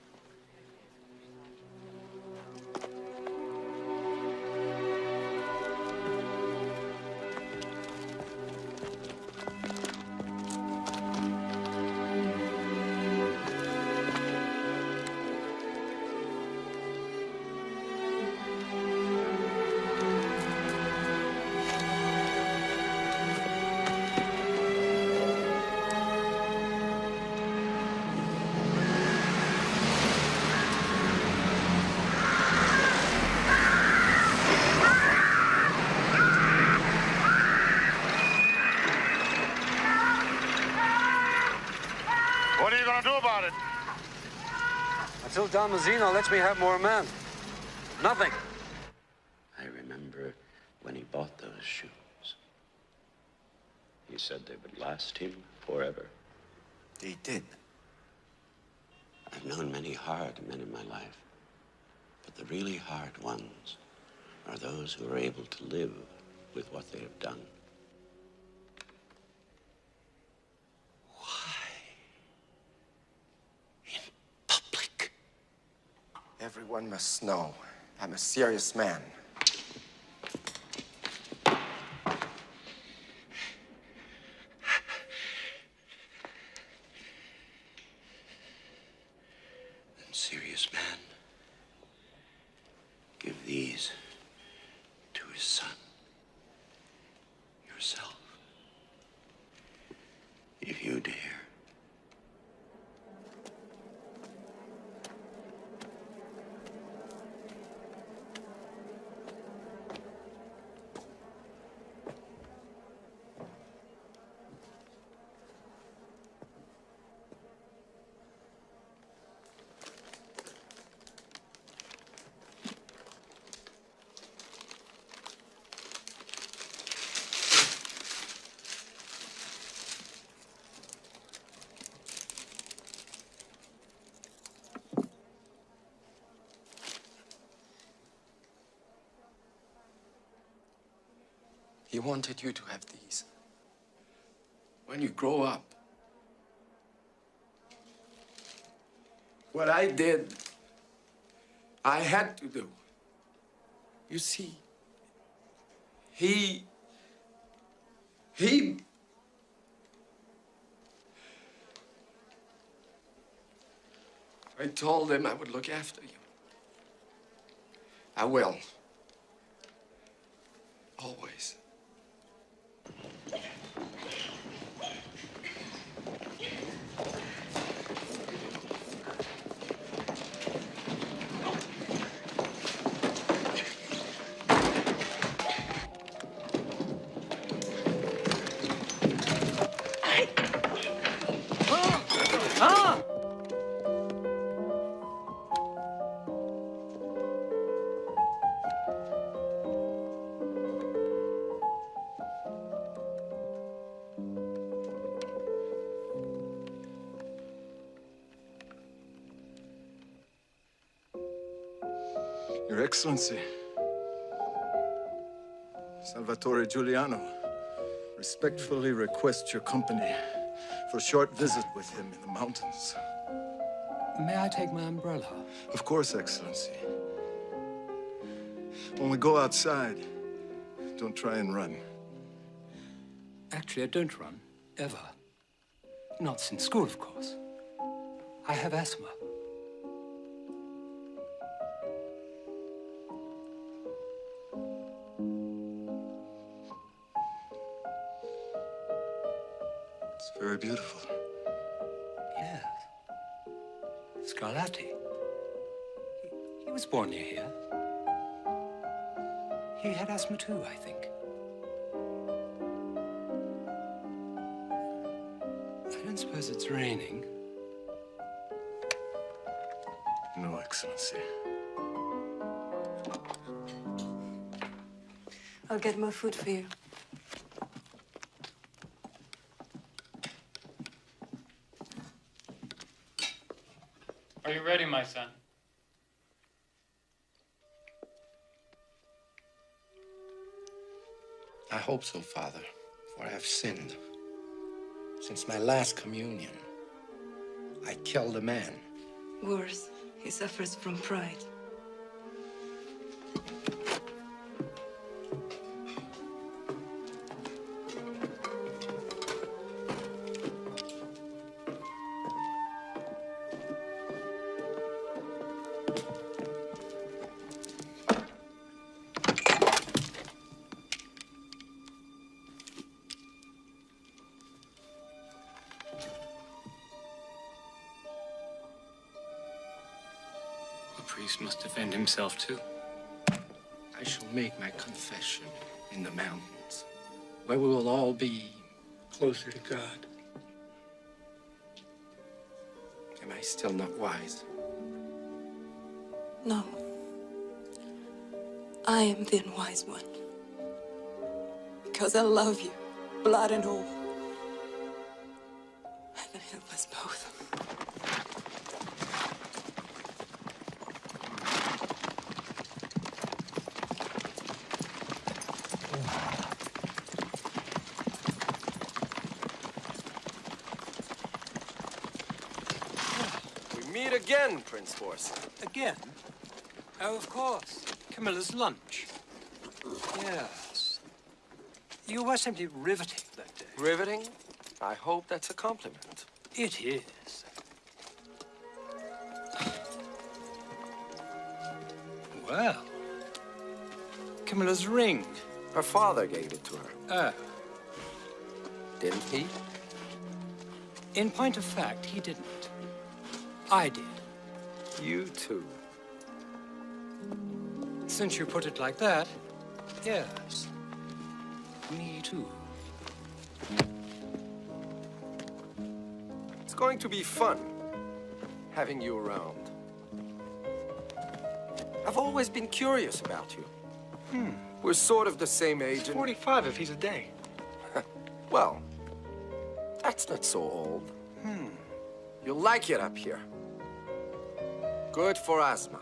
What are you going to do about it? Until Don Mazzino lets me have more men. Nothing. I remember when he bought those shoes. He said they would last him forever. They did. I've known many hard men in my life, but the really hard ones are those who are able to live with what they have done. Everyone must know I'm a serious man. And serious man, give these to his son, yourself, if you dare. He wanted you to have these. When you grow up. What I did, I had to do. You see, he... I told him I would look after you. I will. Always. Your Excellency, Salvatore Giuliano respectfully requests your company for a short visit with him in the mountains. May I take my umbrella? Of course, Excellency. When we go outside, don't try and run. Actually, I don't run, ever. Not since school, of course. I have asthma. It's very beautiful. Yes. Scarlatti. He was born near here. He had asthma too, I think. I don't suppose it's raining. No, Excellency. I'll get more food for you. Are you ready, my son? I hope so, Father, for I have sinned. Since my last communion, I killed a man. Worse, he suffers from pride. The priest must defend himself, too. I shall make my confession in the mountains, where we will all be closer to God. Am I still not wise? No. I am the unwise one. Because I love you, blood and all. Heaven help us both. Meet again, Prince Force. Again? Oh, of course. Camilla's lunch. Yes. You were simply riveting that day. Riveting? I hope that's a compliment. It is. Well, Camilla's ring. Her father gave it to her. Oh. Didn't he? In point of fact, he didn't. I did. You too. Since you put it like that, yes. Me too. It's going to be fun having you around. I've always been curious about you. We're sort of the same age. He's 45 if he's a day. Well, that's not so old. You'll like it up here. Good for asthma.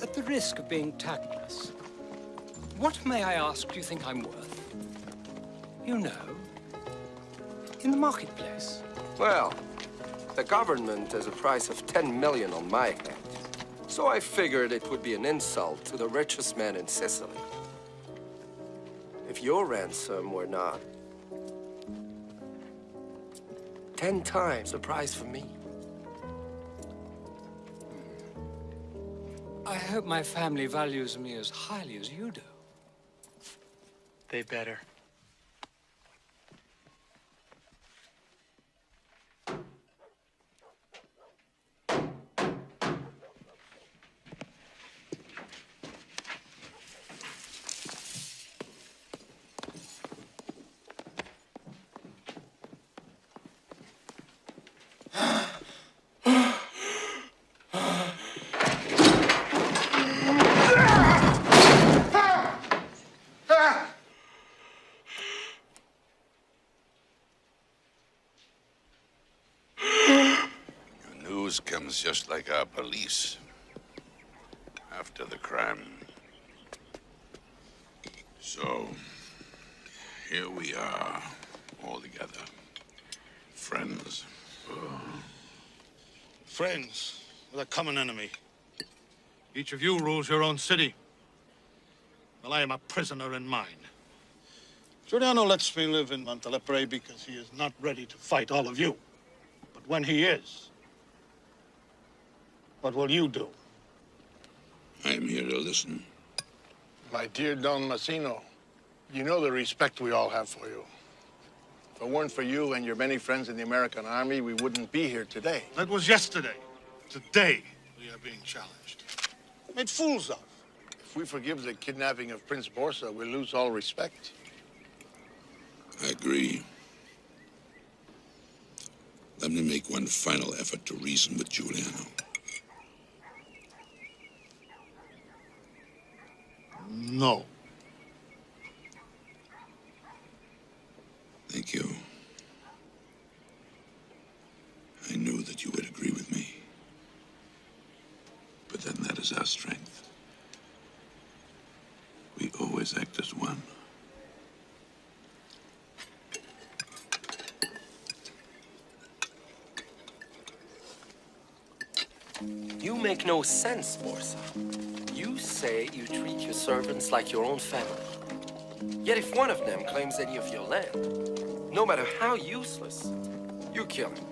At the risk of being tactless, what, may I ask, do you think I'm worth? You know, in the marketplace. Well, the government has a price of 10 million on my head. So I figured it would be an insult to the richest man in Sicily. If your ransom were not 10 times the price for me. I hope my family values me as highly as you do. They better. Comes just like our police after the crime. So here we are, all together, friends. Friends with a common enemy. Each of you rules your own city. Well, I am a prisoner in mine. Giuliano lets me live in Montelepre because he is not ready to fight all of you. But when he is, what will you do? I am here to listen. My dear Don Massino, you know the respect we all have for you. If it weren't for you and your many friends in the American Army, we wouldn't be here today. That was yesterday. Today, we are being challenged. Made fools of. If we forgive the kidnapping of Prince Borsa, we'll lose all respect. I agree. Let me make one final effort to reason with Giuliano. No. Thank you. I knew that you would agree with me. But then that is our strength. We always act as one. You make no sense, Borsa. You say you treat your servants like your own family. Yet if one of them claims any of your land, no matter how useless, you kill him.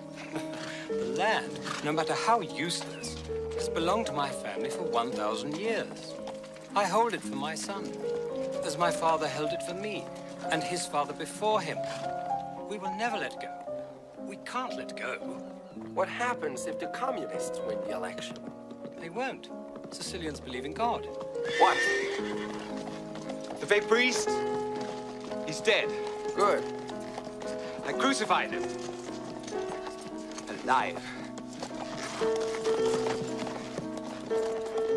The land, no matter how useless, has belonged to my family for 1,000 years. I hold it for my son, as my father held it for me, and his father before him. We will never let go. We can't let go. What happens if the communists win the election? They won't. Sicilians believe in God. What? The fake priest? He's dead. Good. I crucified him. Alive.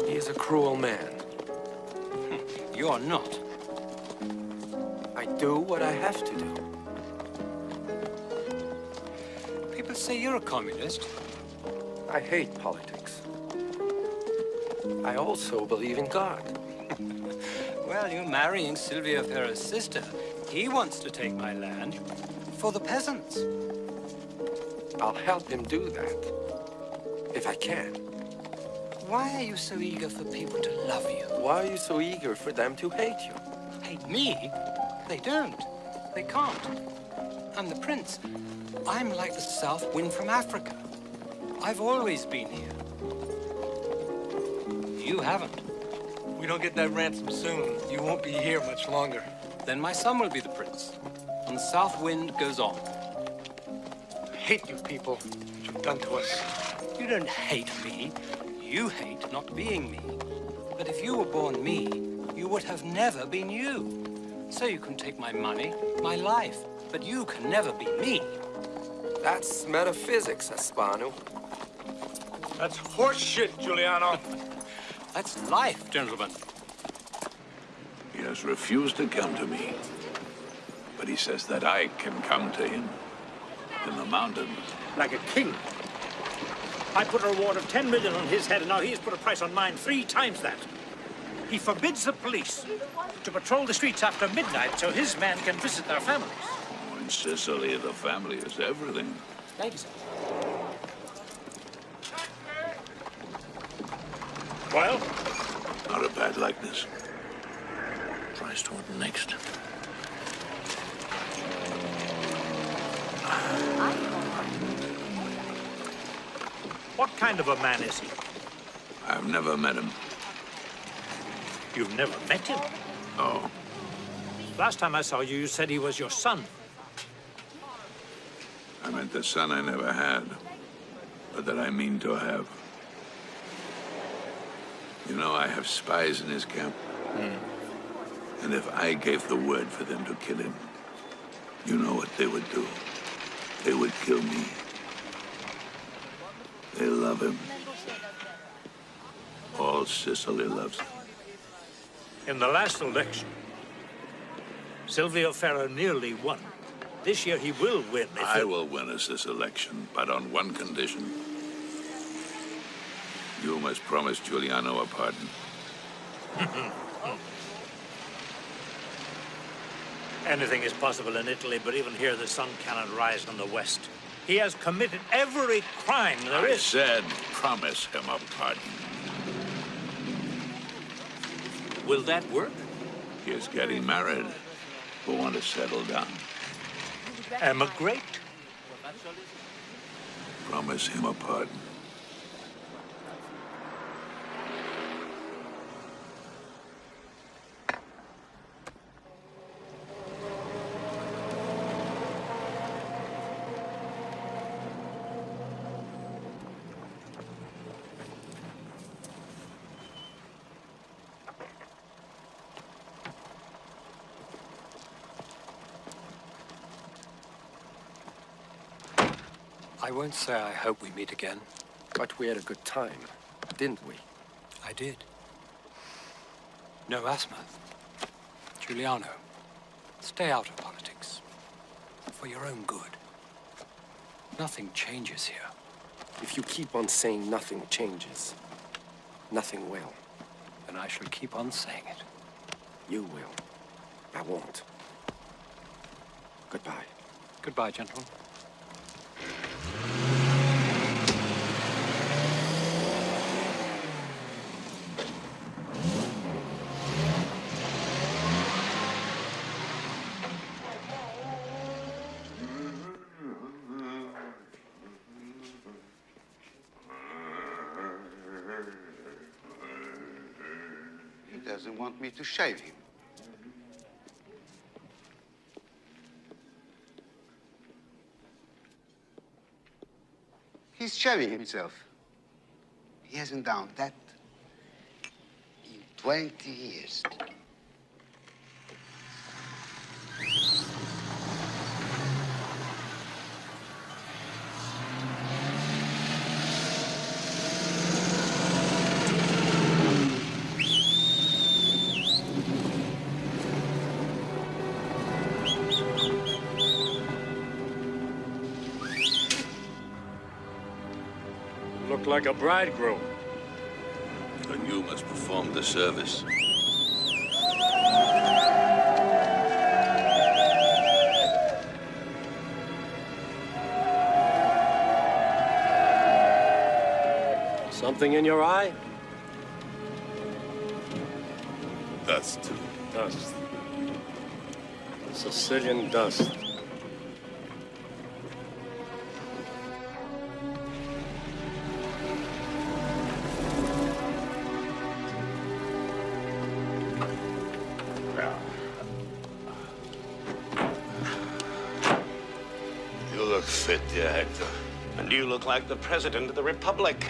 He is a cruel man. You're not. I do what I have to do. People say you're a communist. I hate politics. I also believe in God. Well, you're marrying Silvio Ferra's sister. He wants to take my land for the peasants. I'll help him do that, if I can. Why are you so eager for people to love you? Why are you so eager for them to hate you? Hate me? They don't. They can't. I'm the prince. I'm like the south wind from Africa. I've always been here. You haven't. We don't get that ransom soon. You won't be here much longer. Then my son will be the prince. And the south wind goes on. I hate you people. What you've done to us. You don't hate me. You hate not being me. But if you were born me, you would have never been you. So you can take my money, my life, but you can never be me. That's metaphysics, Espano. That's horseshit, Giuliano. That's life, gentlemen. He has refused to come to me. But he says that I can come to him. In the mountains. Like a king. I put a reward of 10 million on his head, and now he has put a price on mine 3 times that. He forbids the police to patrol the streets after midnight so his men can visit their families. Oh, in Sicily, the family is everything. Ladies. Well? Not a bad likeness. Try Staunton next. What kind of a man is he? I've never met him. You've never met him? Oh. Last time I saw you, you said he was your son. I meant the son I never had, but that I mean to have. You know, I have spies in his camp. And if I gave the word for them to kill him, you know what they would do? They would kill me. They love him. All Sicily loves him. In the last election, Silvio Ferra nearly won. This year he will win. I will win us this election, but on one condition. You must promise Giuliano a pardon. Anything is possible in Italy, but even here the sun cannot rise on the west. He has committed every crime there is. I said promise him a pardon. Will that work? He is getting married. We want to settle down. Emigrate? Promise him a pardon. I won't say I hope we meet again. But we had a good time, didn't we? I did. No asthma. Giuliano, stay out of politics. For your own good. Nothing changes here. If you keep on saying nothing changes, nothing will. Then I shall keep on saying it. You will. I won't. Goodbye. Goodbye, gentlemen. He doesn't want me to shave him. He's shaving himself. He hasn't done that in 20 years. look like a bridegroom. And you must perform the service. Something in your eye? Dust. Dust. Sicilian dust. You look fit, dear Hector. And you look like the President of the Republic.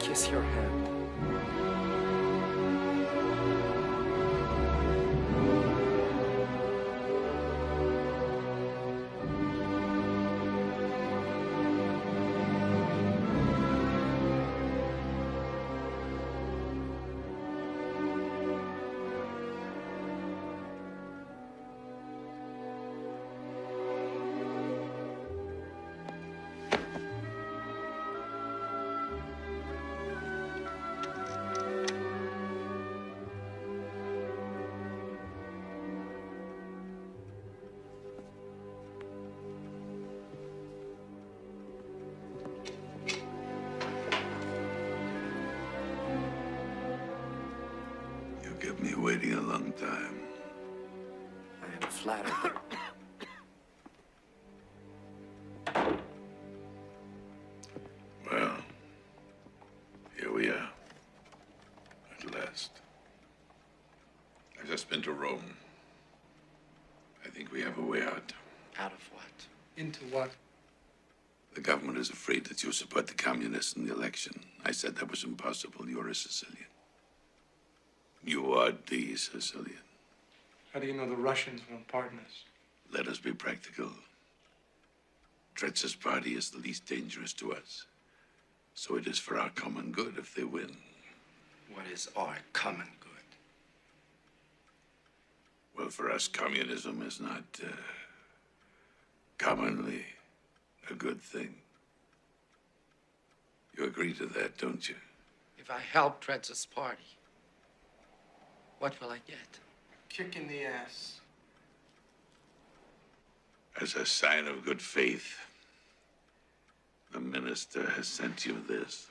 Kiss your hand. You kept me waiting a long time. I am flattered. Well, here we are. At last. I've just been to Rome. I think we have a way out. Out of what? Into what? The government is afraid that you support the communists in the election. I said that was impossible. You're a Sicilian. You are the Sicilian. How do you know the Russians won't pardon us? Let us be practical. Tretz's party is the least dangerous to us. So it is for our common good if they win. What is our common good? Well, for us, communism is not commonly a good thing. You agree to that, don't you? If I help Tretz's party, what will I get? Kick in the ass. As a sign of good faith, the minister has sent you this.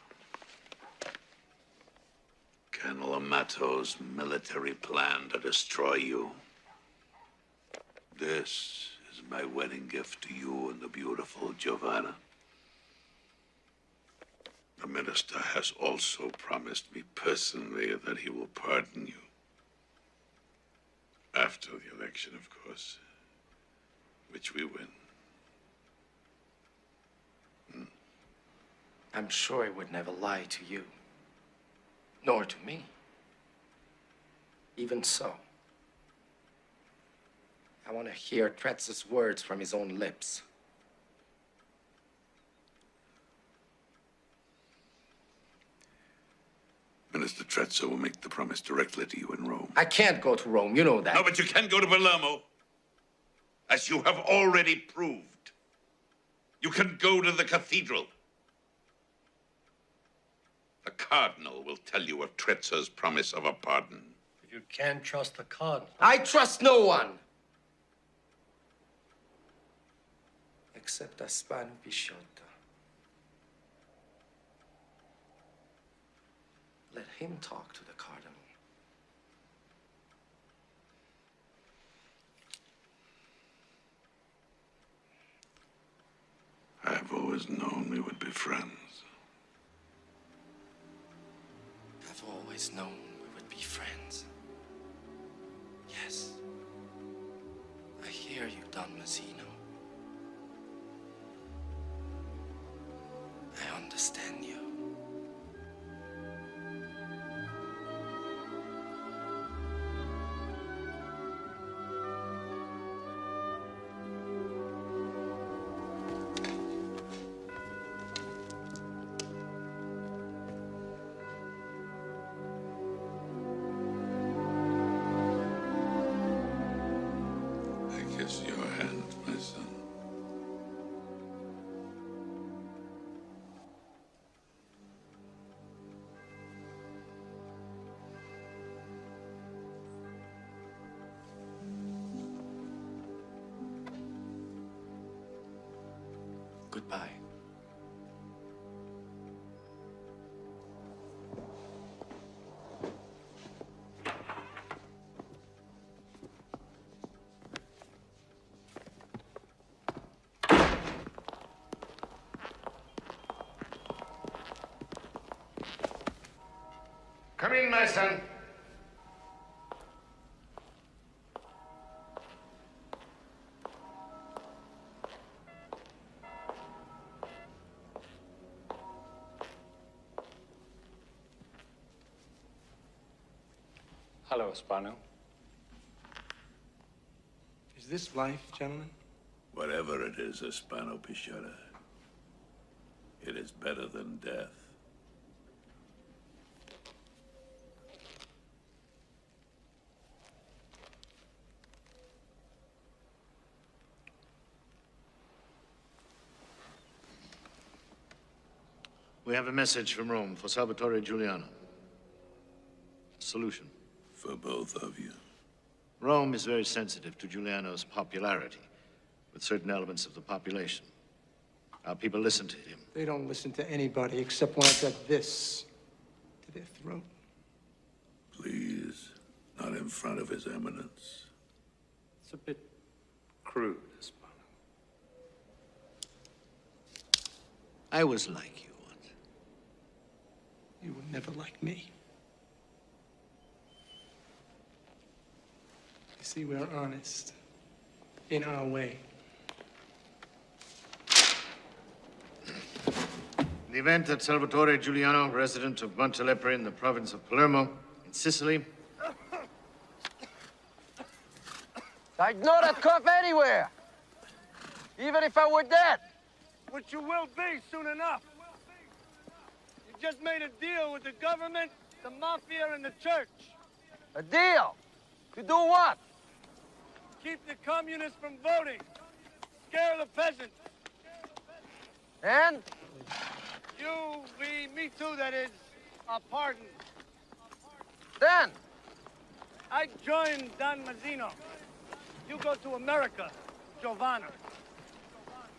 Colonel Amato's military plan to destroy you. This is my wedding gift to you and the beautiful Giovanna. The minister has also promised me personally that he will pardon you. After the election, of course, which we win. I'm sure he would never lie to you, nor to me. Even so, I want to hear Tretz's words from his own lips. Minister Trezza will make the promise directly to you in Rome. I can't go to Rome, you know that. No, but you can go to Palermo, as you have already proved. You can go to the cathedral. The cardinal will tell you of Trezza's promise of a pardon. You can't trust the cardinal. I trust no one. Except Aspano Pisciotta. Let him talk to the cardinal. I've always known we would be friends. I've always known we would be friends. Yes. hear you, Don Mazzino. I understand you. I kiss your hand, my son. Goodbye. Come in, my son. Hello, Spano. Is this life, gentlemen? Whatever it is, Hispano Pichetta, it is better than death. We have a message from Rome for Salvatore Giuliano. Solution. For both of you. Rome is very sensitive to Giuliano's popularity with certain elements of the population. Our people listen to him. They don't listen to anybody except when I've got this to their throat. Please, not in front of His Eminence. It's a bit crude, Spano. I was like you once. You were never like me. You see, we're honest. In our way. In the event that Salvatore Giuliano, resident of Montelepre in the province of Palermo, in Sicily, I'd know that cuff anywhere. Even if I were dead. Which you will be soon enough. You just made a deal with the government, the mafia, and the church. A deal? To do what? Keep the communists from voting. Scare the peasants. And? You, me too, that is, are pardoned. Then? I join Don Mazzino. You go to America, Giovanna.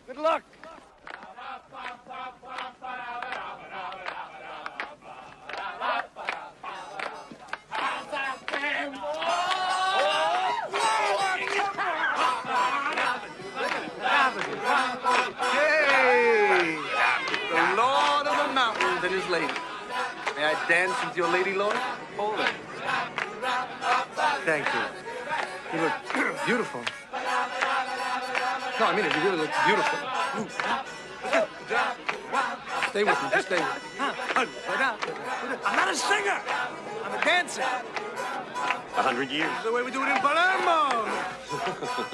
Good luck. Hey! The Lord of the Mountains and his lady. May I dance with your lady lord? Hold it. Thank you. You look beautiful. No, I mean it. You really look beautiful. Stay with me. Just stay with me. I'm not a singer. I'm a dancer. 100 years. That's the way we do it in Palermo.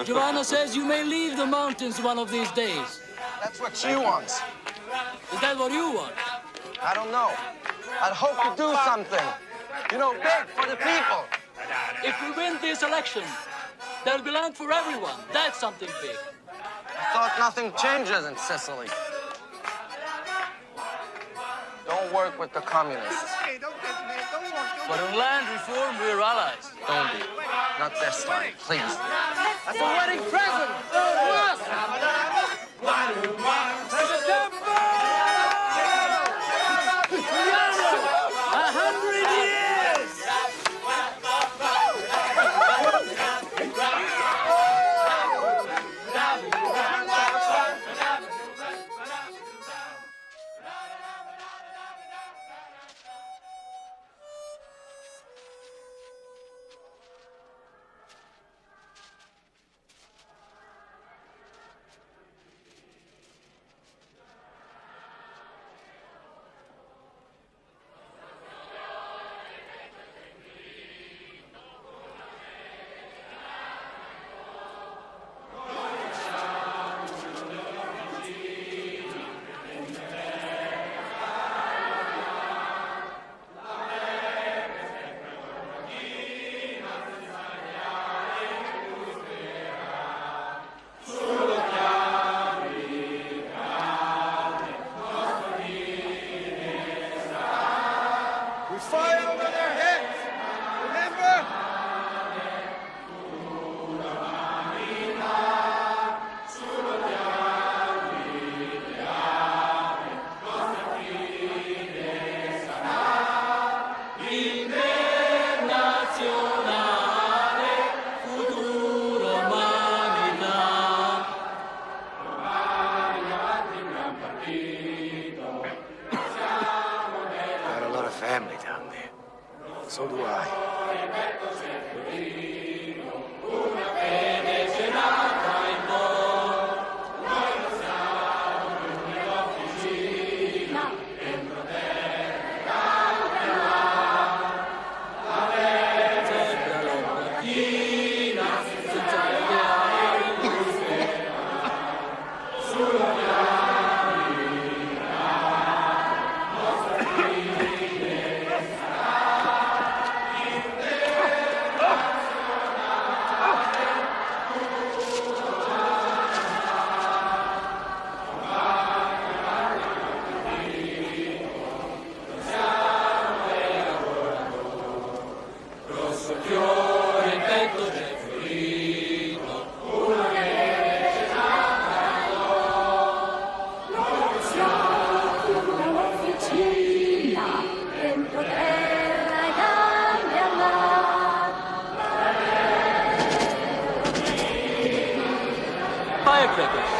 Giovanna says you may leave the mountains one of these days. That's what she wants. Is that what you want? I don't know. I'd hope to do something. You know, big for the people. If we win this election, there'll be land for everyone. That's something big. I thought nothing changes in Sicily. Don't work with the communists. But on land reform, we're allies. Don't be. Not this time, please. That's a wedding present for us! Got a lot of family down there. So do I. Firecrackers.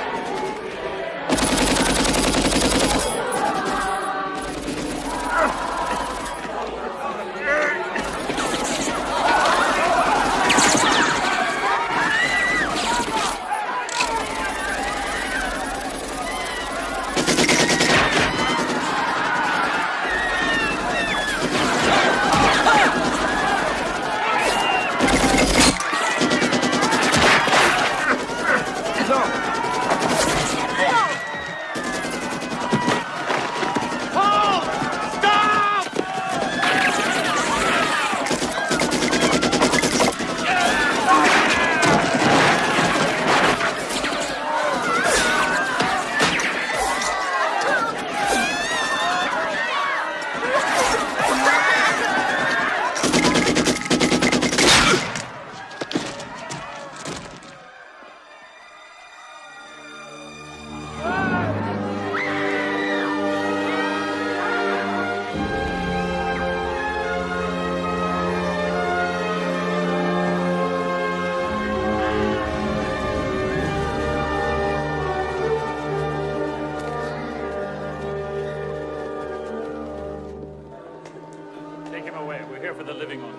Take him away. We're here for the living on.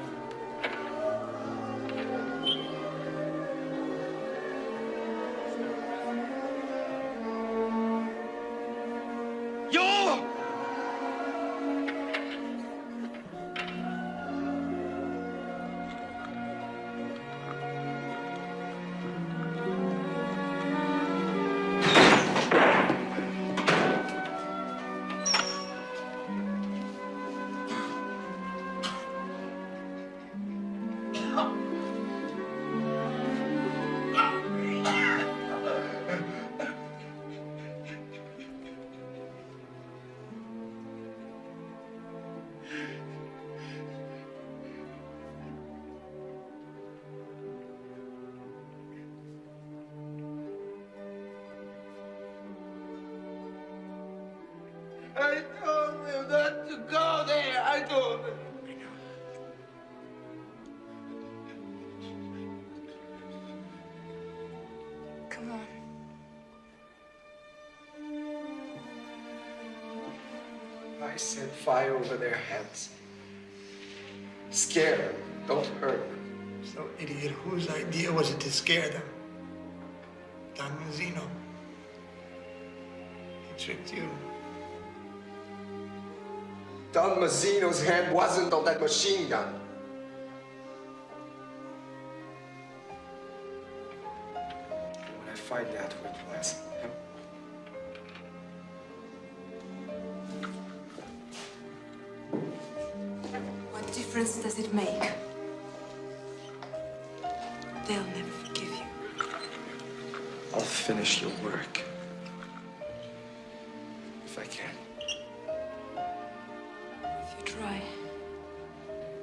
I told him not to go there. I told him. Come on. I set fire over their heads. Scare them, don't hurt them. So, idiot, whose idea was it to scare them? Don Mazzino. He tricked you. Don Mazzino's hand wasn't on that machine gun. When I find out who it was, What difference does it make? They'll never forgive you. I'll finish your work. If I can. If you try,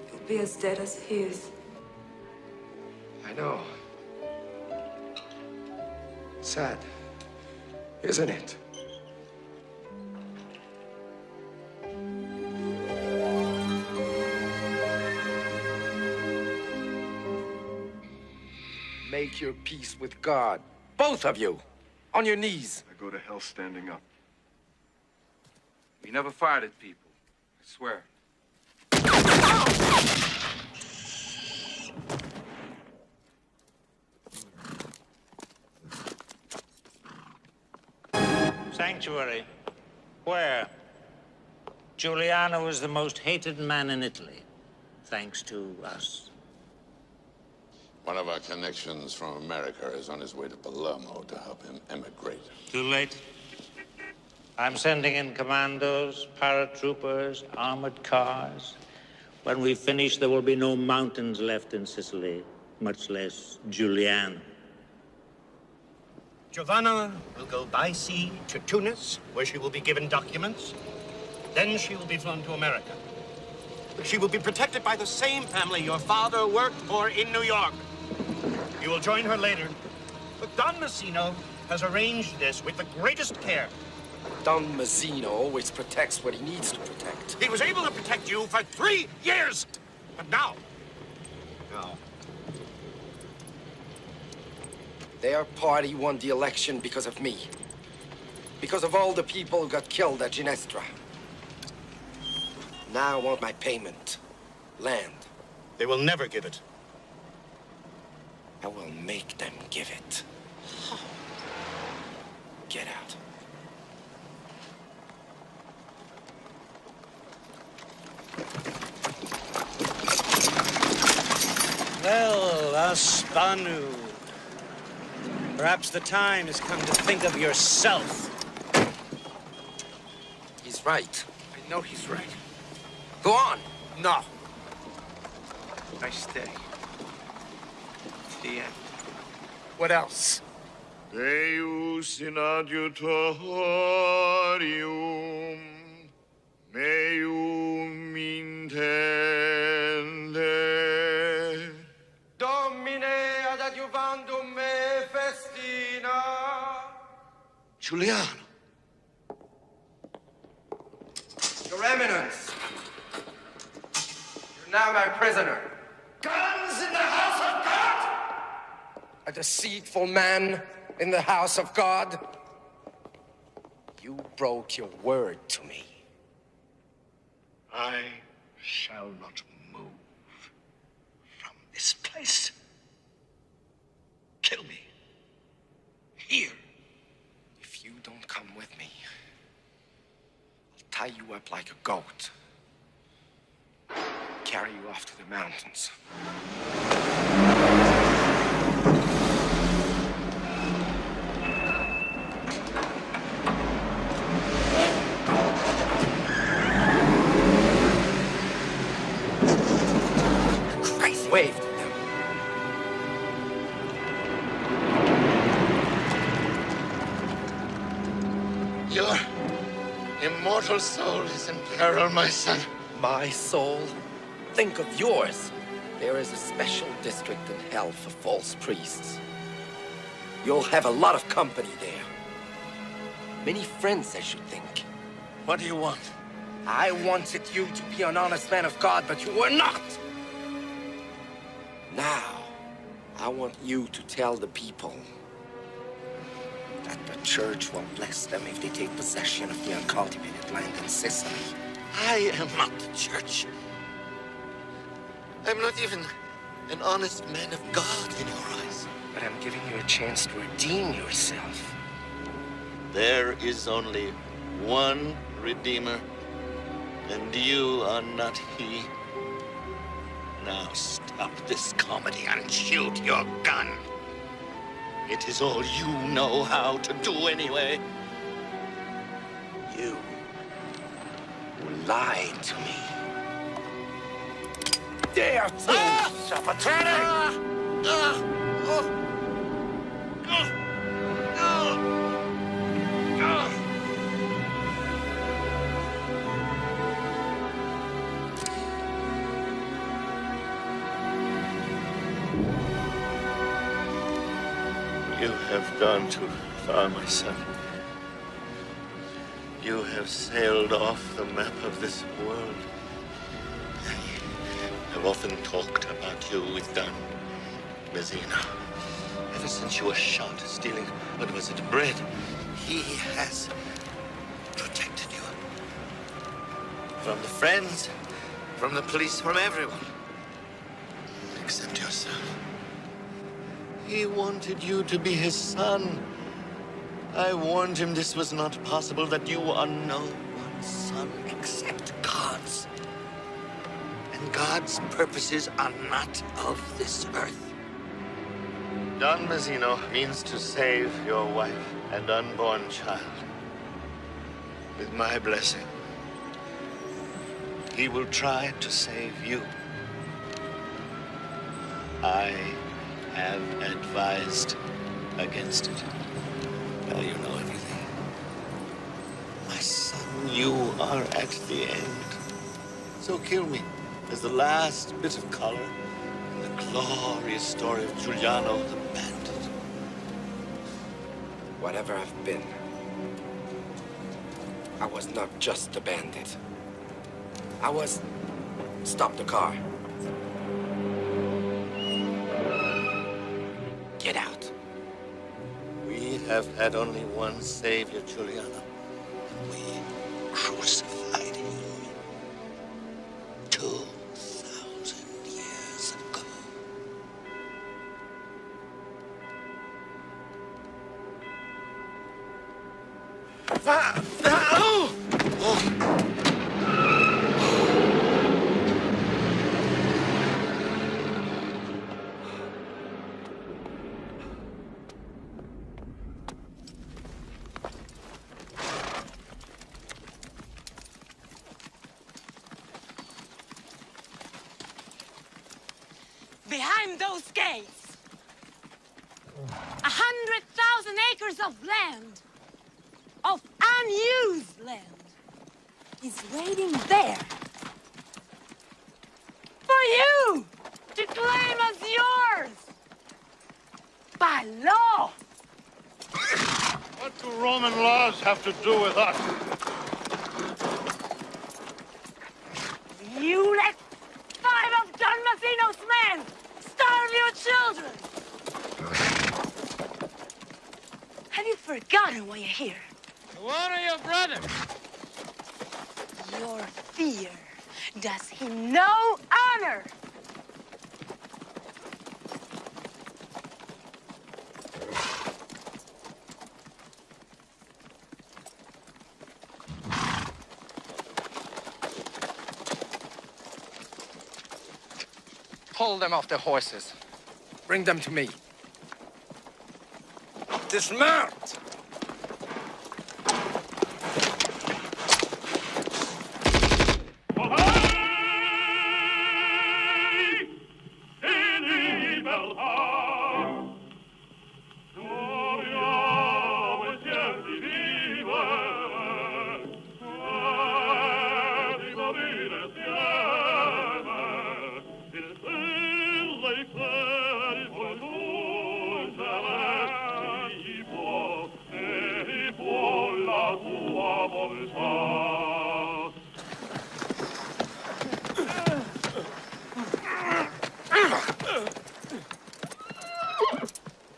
you'll be as dead as he is. I know. Sad, isn't it? Make your peace with God. Both of you. On your knees. I go to hell standing up. never fired at people. I swear. Sanctuary. Where? Giuliano is the most hated man in Italy, thanks to us. One of our connections from America is on his way to Palermo to help him emigrate. Too late. I'm sending in commandos, paratroopers, armored cars. When we finish, there will be no mountains left in Sicily, much less Giuliano. Giovanna will go by sea to Tunis, where she will be given documents. Then she will be flown to America. She will be protected by the same family your father worked for in New York. You will join her later. But Don Mazzino has arranged this with the greatest care. Don Mazzino always protects what he needs to protect. He was able to protect you for 3 years. But now. Their party won the election because of me. Because of all the people who got killed at Ginestra. Now I want my payment. Land. They will never give it. I will make them give it. Get out. Well, Aspanu. Perhaps the time has come to think of yourself. He's right. I know he's right. Go on. No. I stay. The end. What else? Deus in adiutorium meum intende. Domine ad adjuvandum me festina. Giuliano. Your Eminence. You're now my prisoner. Guns in the house of God! A deceitful man in the house of God. You broke your word to me. I shall not move from this place. Kill me. Here. If you don't come with me, I'll tie you up like a goat. Carry you off to the mountains. Christ, waved at them. Your immortal soul is in peril, my son. My soul? Think of yours. There is a special district in hell for false priests. You'll have a lot of company there. Many friends, I should think. What do you want? I wanted you to be an honest man of God, but you were not. Now, I want you to tell the people that the church will bless them if they take possession of the uncultivated land in Sicily. I am not the church. I'm not even an honest man of God in your eyes. But I'm giving you a chance to redeem yourself. There is only one Redeemer, and you are not he. Now stop this comedy and shoot your gun. It is all you know how to do anyway. You who lied to me. Dare to! You have gone too far, my son. You have sailed off the map of this world. I've often talked about you with Don Mazzino. Ever since you were shot stealing, what was it, bread? He has protected you. from the friends, from the police, from everyone. Except yourself. He wanted you to be his son. I warned him this was not possible, that you are no one's son except God's. And God's purposes are not of this earth. Don Mazzino means to save your wife and unborn child. With my blessing, he will try to save you. I have advised against it. Now you know everything. My son, you are at the end. So kill me as the last bit of color in the glorious story of Giuliano the bandit. Whatever I've been, I was not just a bandit. I was... Stop the car. Get out. We have had only one savior, Giuliano. And we crucified him 2,000 years ago. Behind those gates, 100,000 acres of land, of unused land, is waiting there for you to claim as yours by law. What do Roman laws have to do with us? You let 5 of Don Mazzino's men starve your children. Have you forgotten why you're here? To honor your brother. Your fear does him no honor. Pull them off their horses. Bring them to me. Dismount!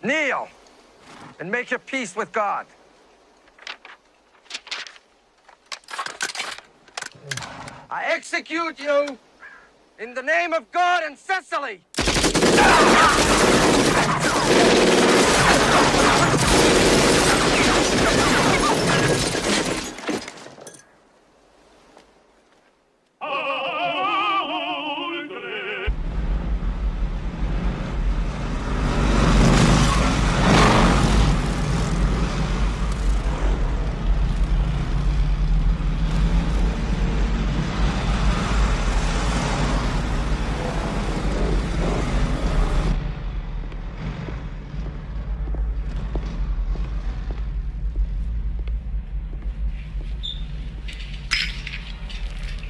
Kneel and make your peace with God. I execute you in the name of God and Cecily.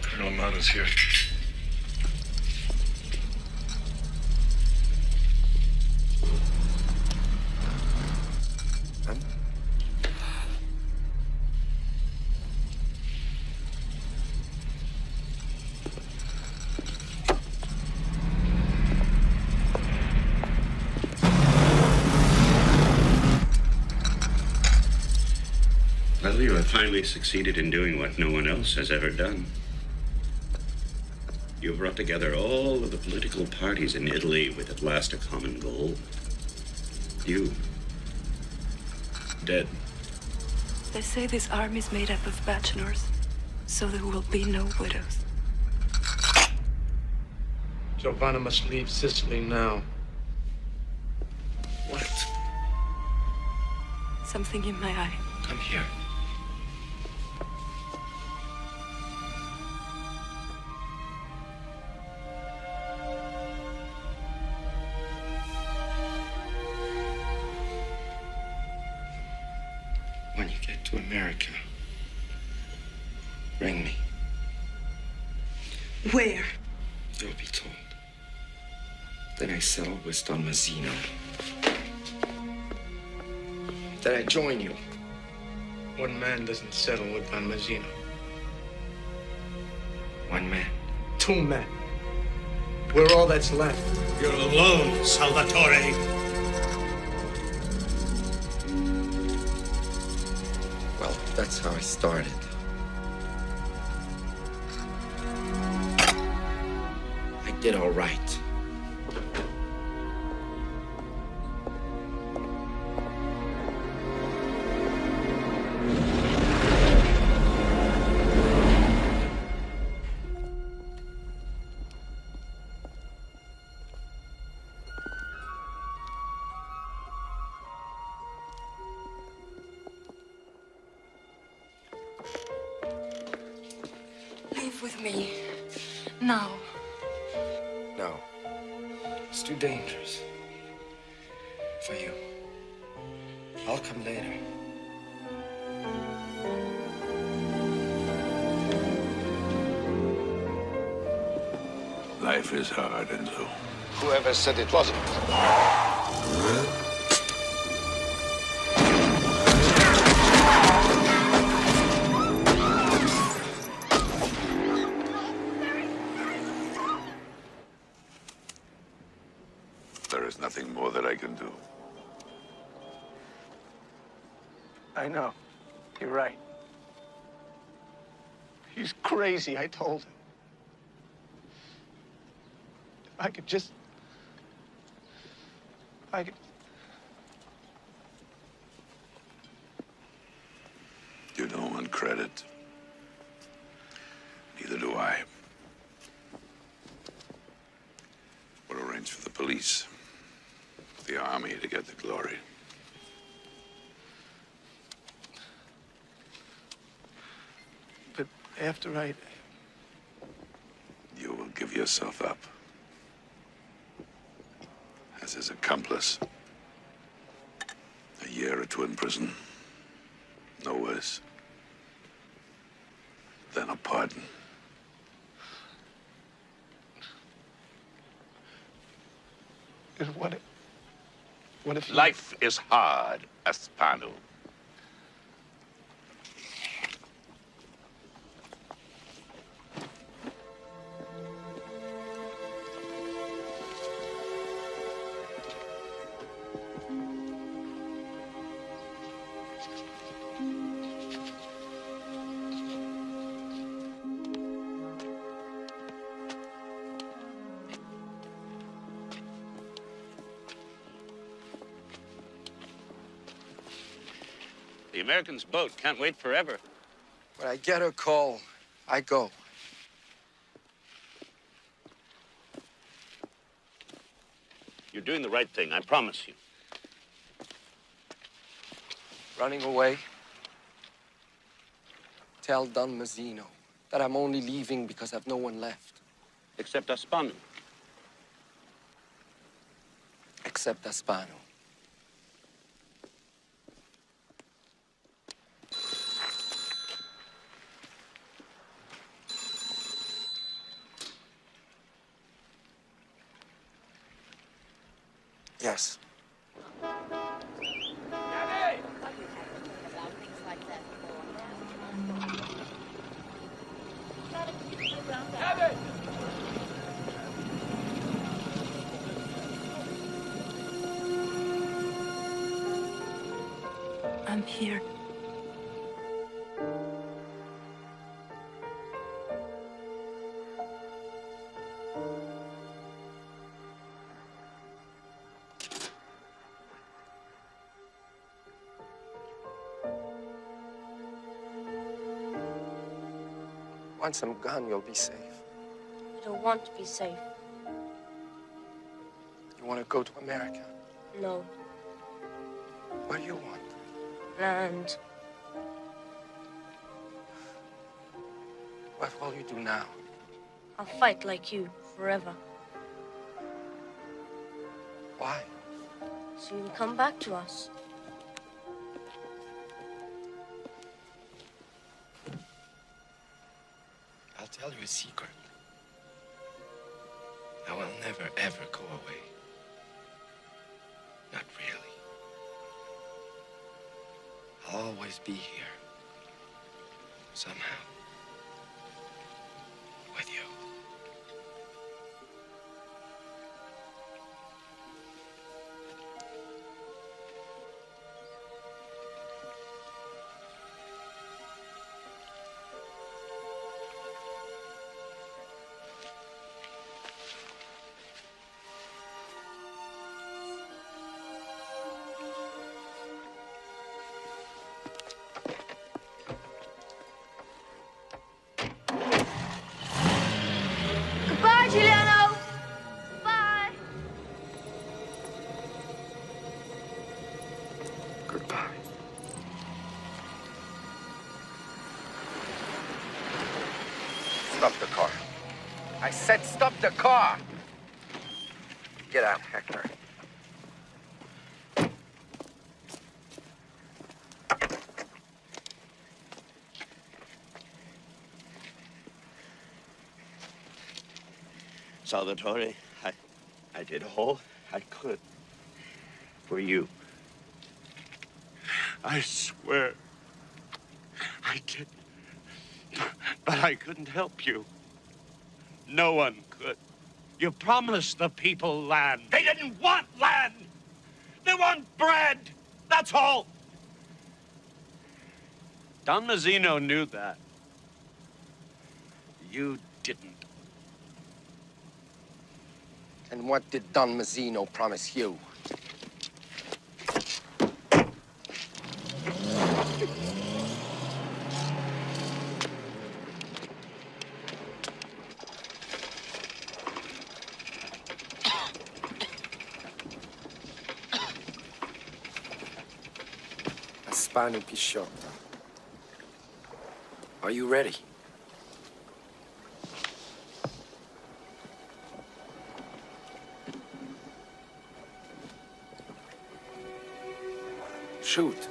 Colonel Mata's here. Well, you have finally succeeded in doing what no one else has ever done. You brought together all of the political parties in Italy with at last a common goal. You. Dead. They say this army is made up of bachelors, so there will be no widows. Giovanna must leave Sicily now. What? Something in my eye. Come here. When you get to America, ring me. Where? You'll be told. Then I settle with Don Mazzino. Then I join you. One man doesn't settle with Don Mazzino. One man. Two men. We're all that's left. You're alone, Salvatore. Well, that's how I started. I did all right. Leave with me. Now. No. It's too dangerous. For you. I'll come later. Life is hard, Enzo. Whoever said it wasn't. There is nothing more that I can do. I know. You're right. He's crazy, I told him. If I could just... If I could... You don't want credit. Neither do I. We'll arrange for the police, the army to get the glory. But after I... You will give yourself up as his accomplice. A year or two in prison. No worse. Then a pardon. What if... Life is hard, Aspano. The American's boat can't wait forever. When I get a call, I go. You're doing the right thing, I promise you. Running away. Tell Don Mazzino that I'm only leaving because I've no one left. Except Aspano. Except Aspano. Yes. I'm here. Once I'm gone, you'll be safe. I don't want to be safe. You want to go to America? No. What do you want? Land. What will you do now? I'll fight like you, forever. Why? So you'll come back to us. I'll tell you a secret. I will never, ever go away. Not really. I'll always be here. Somehow. With you. Goodbye, Giuliano! Goodbye! Goodbye. Stop the car. I said stop the car! Get out, Hector. Salvatore, I did all I could for you. I swear I did. But I couldn't help you. No one could. You promised the people land. They didn't want land. They want bread. That's all. Don Mazzino knew that. You didn't. And what did Don Mazzino promise you? Spani Pisciotto. Are you ready? Shoot.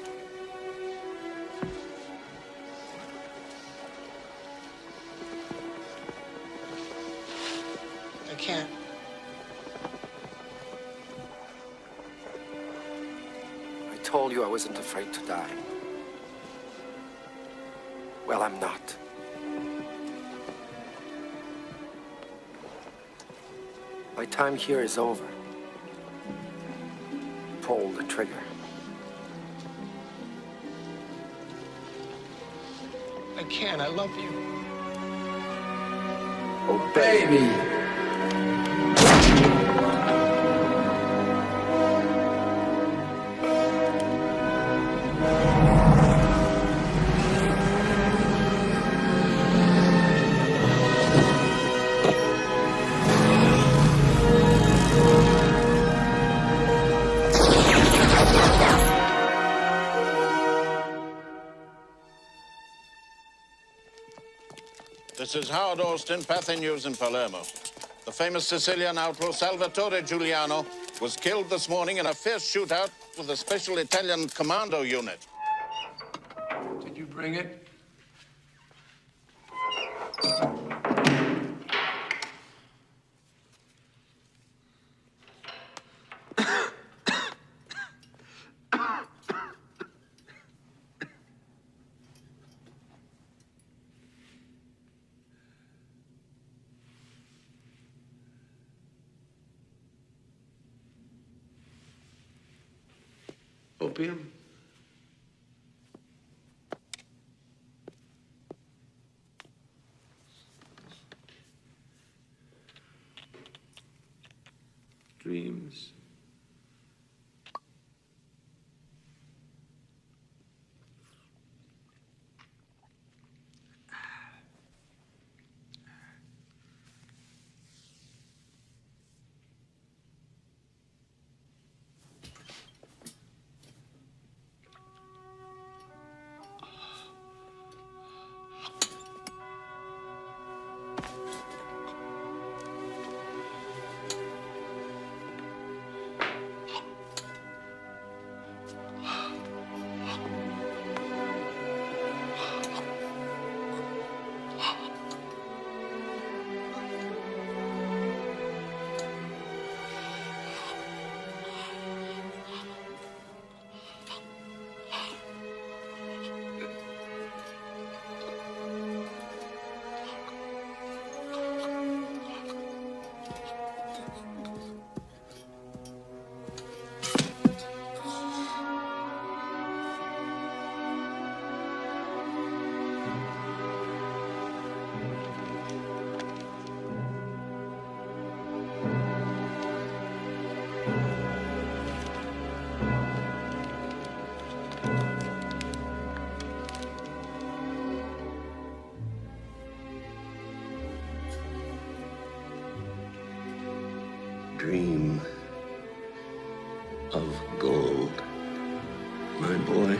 I can't. I told you I wasn't afraid to die. Well, I'm not. My time here is over. Pull the trigger. I can't. I love you. Oh, baby. This is Howard Austin, Pathy News in Palermo. The famous Sicilian outlaw Salvatore Giuliano was killed this morning in a fierce shootout with a special Italian commando unit. Did you bring it? Opium? Dreams. dream of gold, my boy.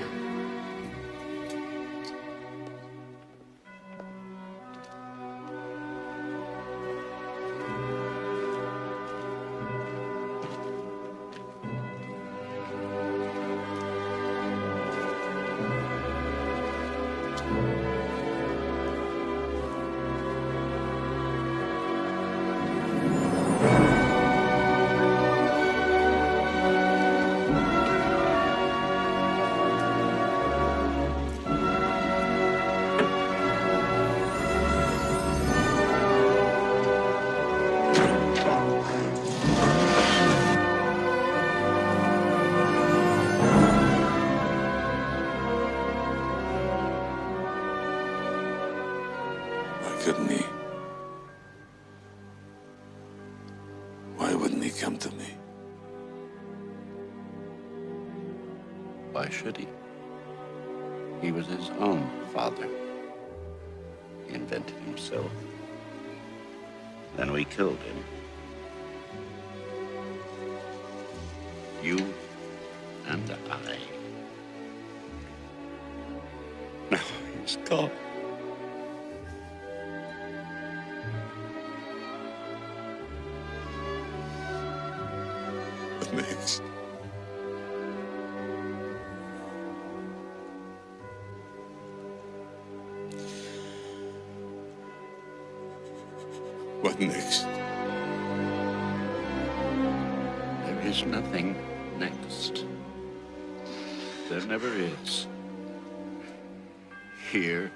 Why couldn't he? Why wouldn't he come to me? Why should he? He was his own father. He invented himself. Then we killed him. You and I. Now he's gone. What next? What next? There is nothing next. There never is. Here